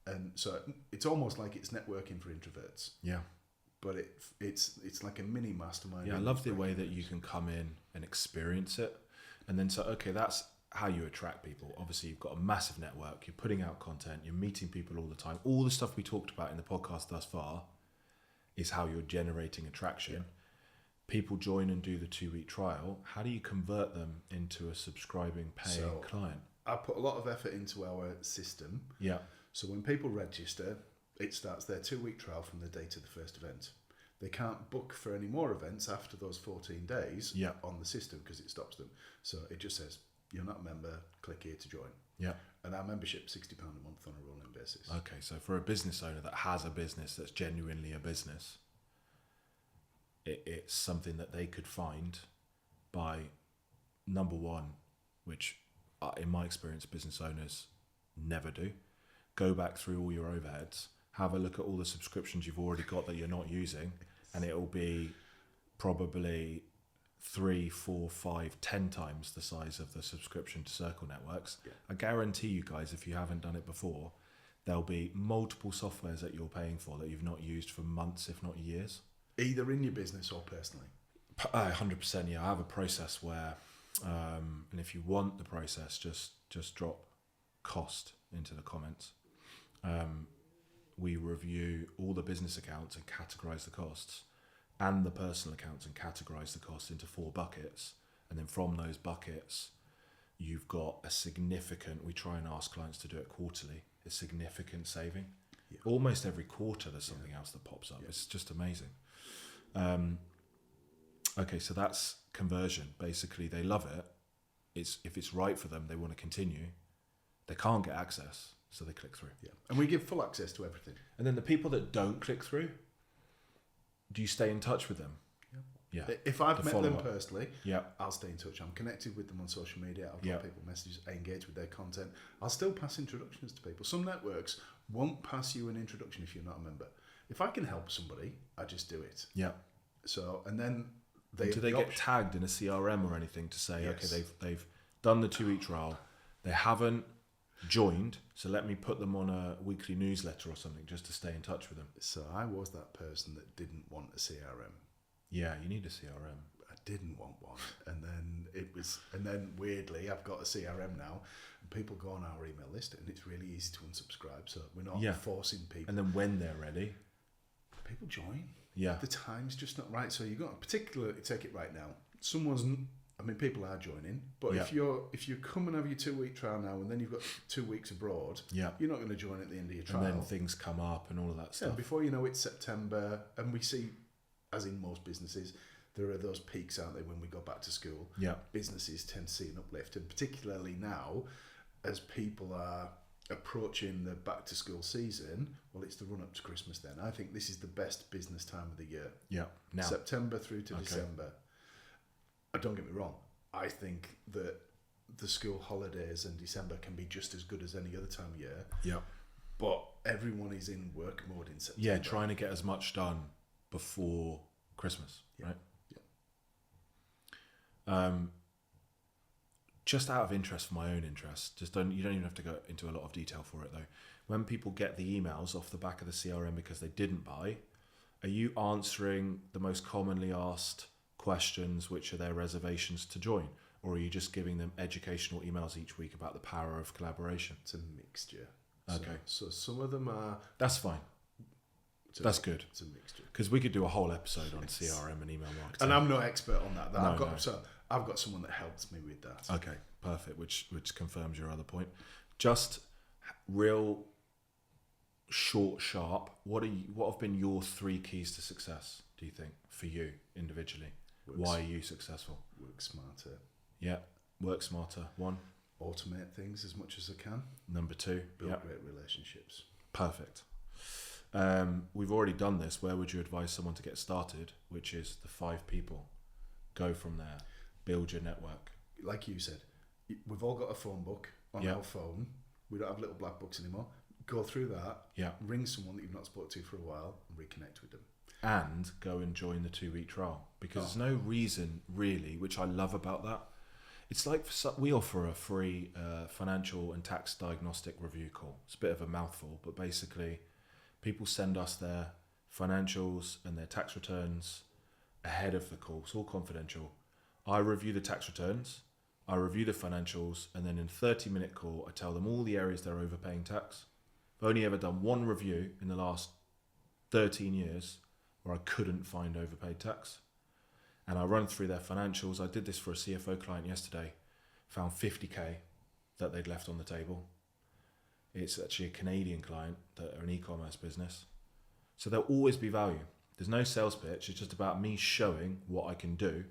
And so it's almost like it's networking for introverts. Yeah. But it's like a mini mastermind. Yeah, I love the way that you can come in and experience it. And then that's how you attract people. Obviously, you've got a massive network. You're putting out content. You're meeting people all the time. All the stuff we talked about in the podcast thus far is how you're generating attraction. Yeah. People join and do the 2-week trial. How do you convert them into a subscribing, paying client? I put a lot of effort into our system. Yeah. So when people register, it starts their 2-week trial from the date of the first event. They can't book for any more events after those 14 days on the system because it stops them. So it just says, you're not a member, click here to join. Yeah. And our membership's £60 a month on a rolling basis. Okay, so for a business owner that has a business that's genuinely a business, it's something that they could find by, number one, which in my experience business owners never do, go back through all your overheads, have a look at all the subscriptions you've already got that you're not using, and it will be probably 3, 4, 5, 10 times the size of the subscription to Circle Networks. Yeah. I guarantee you guys, if you haven't done it before, there'll be multiple softwares that you're paying for that you've not used for months, if not years. Either in your business or personally. 100%, yeah. I have a process where, and if you want the process, just drop cost into the comments. We review all the business accounts and categorize the costs, and the personal accounts and categorize the costs into 4 buckets. And then from those buckets, you've got a significant, we try and ask clients to do it quarterly, a significant saving. Yeah. Almost every quarter there's something else that pops up. Yeah. It's just amazing. Okay, so that's conversion. Basically, they love it. If it's right for them, they want to continue. They can't get access, so they click through. Yeah, and we give full access to everything. And then the people that don't click through, do you stay in touch with them? Yeah. If I've met them personally, yeah, I'll stay in touch. I'm connected with them on social media. I'll drop people messages. I engage with their content. I'll still pass introductions to people. Some networks won't pass you an introduction if you're not a member. If I can help somebody, I just do it. Yeah. So, and then do they get tagged in a CRM or anything to say, okay, they've done the 2-week trial, they haven't joined, so let me put them on a weekly newsletter or something just to stay in touch with them. So I was that person that didn't want a CRM. Yeah, you need a CRM. I didn't want one, and then weirdly I've got a CRM now, and people go on our email list, and it's really easy to unsubscribe. So we're not forcing people. And then when they're ready, people join. Yeah, the time's just not right. So you've got to particularly take it right now. People are joining, but if you come and have your 2-week trial now, and then you've got 2 weeks abroad, you're not going to join at the end of your trial. And then things come up and all of that stuff. Before you know it's September, and we see, as in most businesses, there are those peaks, aren't they, when we go back to school? Yeah. Businesses tend to see an uplift, and particularly now, as people are approaching the back to school season, well, it's the run up to Christmas then. I think this is the best business time of the year. Yeah. Now. September through to December. Don't get me wrong. I think that the school holidays and December can be just as good as any other time of year. Yeah. But everyone is in work mode in September. Yeah, trying to get as much done before Christmas, right? Yeah. Just out of interest, for my own interest, you don't even have to go into a lot of detail for it though. When people get the emails off the back of the CRM because they didn't buy, are you answering the most commonly asked questions, which are their reservations to join? Or are you just giving them educational emails each week about the power of collaboration? It's a mixture. Okay. So some of them are... That's fine. That's good. It's a mixture. Because we could do a whole episode on CRM and email marketing. And I'm no expert on that. I've got someone that helps me with that. Okay, perfect. Which confirms your other point. Just real short, sharp. What have been your 3 keys to success? Do you think for you individually? Why are you successful? Work smarter. Yeah, work smarter. 1. Automate things as much as I can. Number 2. Build great relationships. Perfect. We've already done this. Where would you advise someone to get started? Which is the 5 people. Go from there. Build your network. Like you said, we've all got a phone book on our phone. We don't have little black books anymore. Go through that. Yeah. Ring someone that you've not spoken to for a while and reconnect with them. And go and join the 2-week trial, because there's no reason really, which I love about that. It's like we offer a free financial and tax diagnostic review call. It's a bit of a mouthful, but basically people send us their financials and their tax returns ahead of the call. It's all confidential. I review the tax returns, I review the financials, and then in a 30-minute call, I tell them all the areas they're overpaying tax. I've only ever done 1 review in the last 13 years where I couldn't find overpaid tax. And I run through their financials. I did this for a CFO client yesterday, found 50k that they'd left on the table. It's actually a Canadian client that are an e-commerce business. So there'll always be value. There's no sales pitch. It's just about me showing what I can do.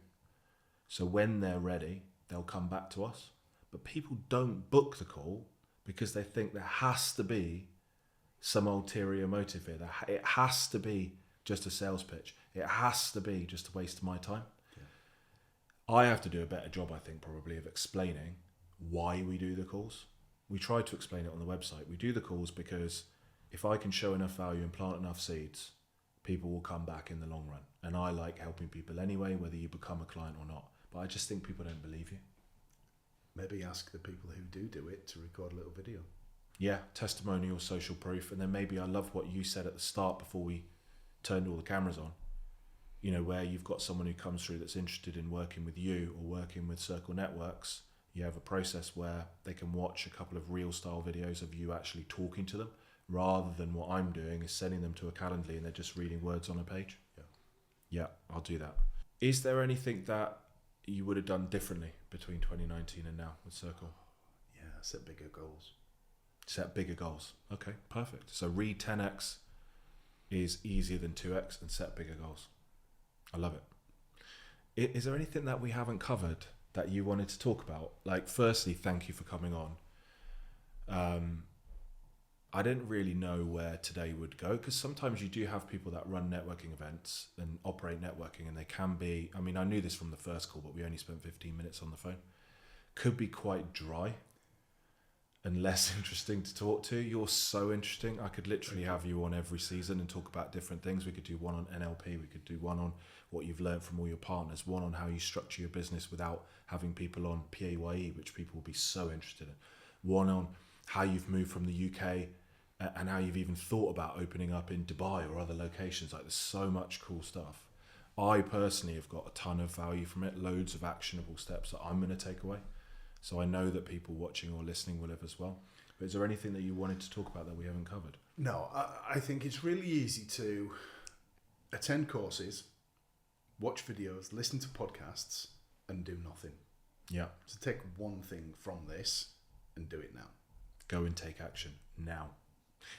So when they're ready, they'll come back to us. But people don't book the call because they think there has to be some ulterior motive here. It has to be just a sales pitch. It has to be just a waste of my time. Yeah. I have to do a better job, I think, probably, of explaining why we do the calls. we try to explain it on the website. We do the calls because if I can show enough value and plant enough seeds, people will come back in the long run. And I like helping people anyway, whether you become a client or not. But I just think people don't believe you. Maybe ask the people who do it to record a little video. Yeah, testimonial, social proof. And then maybe I love what you said at the start before we turned all the cameras on. You know, where you've got someone who comes through that's interested in working with you or working with Circle Networks. You have a process where they can watch a couple of reel style videos of you actually talking to them, rather than what I'm doing is sending them to a Calendly and they're just reading words on a page. Yeah, I'll do that. Is there anything that you would have done differently between 2019 and now with Circle? Yeah, set bigger goals. Set bigger goals. Okay, perfect. So read 10x is easier than 2x and set bigger goals. I love it. Is there anything that we haven't covered that you wanted to talk about? Like, firstly, thank you for coming on. I didn't really know where today would go, because sometimes you do have people that run networking events and operate networking, and they can be, I mean, I knew this from the first call, but we only spent 15 minutes on the phone, could be quite dry and less interesting to talk to. You're so interesting. I could literally have you on every season and talk about different things. We could do one on NLP, we could do one on what you've learned from all your partners, one on how you structure your business without having people on PAYE, which people will be so interested in, one on how you've moved from the UK and how you've even thought about opening up in Dubai or other locations. Like, there's so much cool stuff. I personally have got a ton of value from it, loads of actionable steps that I'm going to take away. So I know that people watching or listening will have as well. But is there anything that you wanted to talk about that we haven't covered? No, I think it's really easy to attend courses, watch videos, listen to podcasts, and do nothing. Yeah. So take one thing from this and do it now. Go and take action now.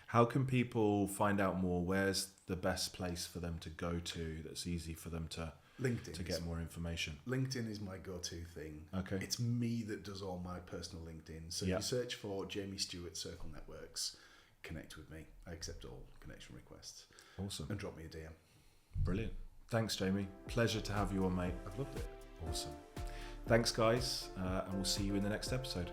How can people find out more? Where's the best place for them to go to that's easy for them to LinkedIn to get more information? LinkedIn is my go-to thing. Okay. It's me that does all my personal LinkedIn. So Yeah. you search for Jamie Stewart Circle Networks, connect with me. I accept all connection requests. Awesome. And drop me a DM. Brilliant. Thanks, Jamie. Pleasure to have you on, mate. I've loved it. Awesome. Thanks, guys. And we'll see you in the next episode.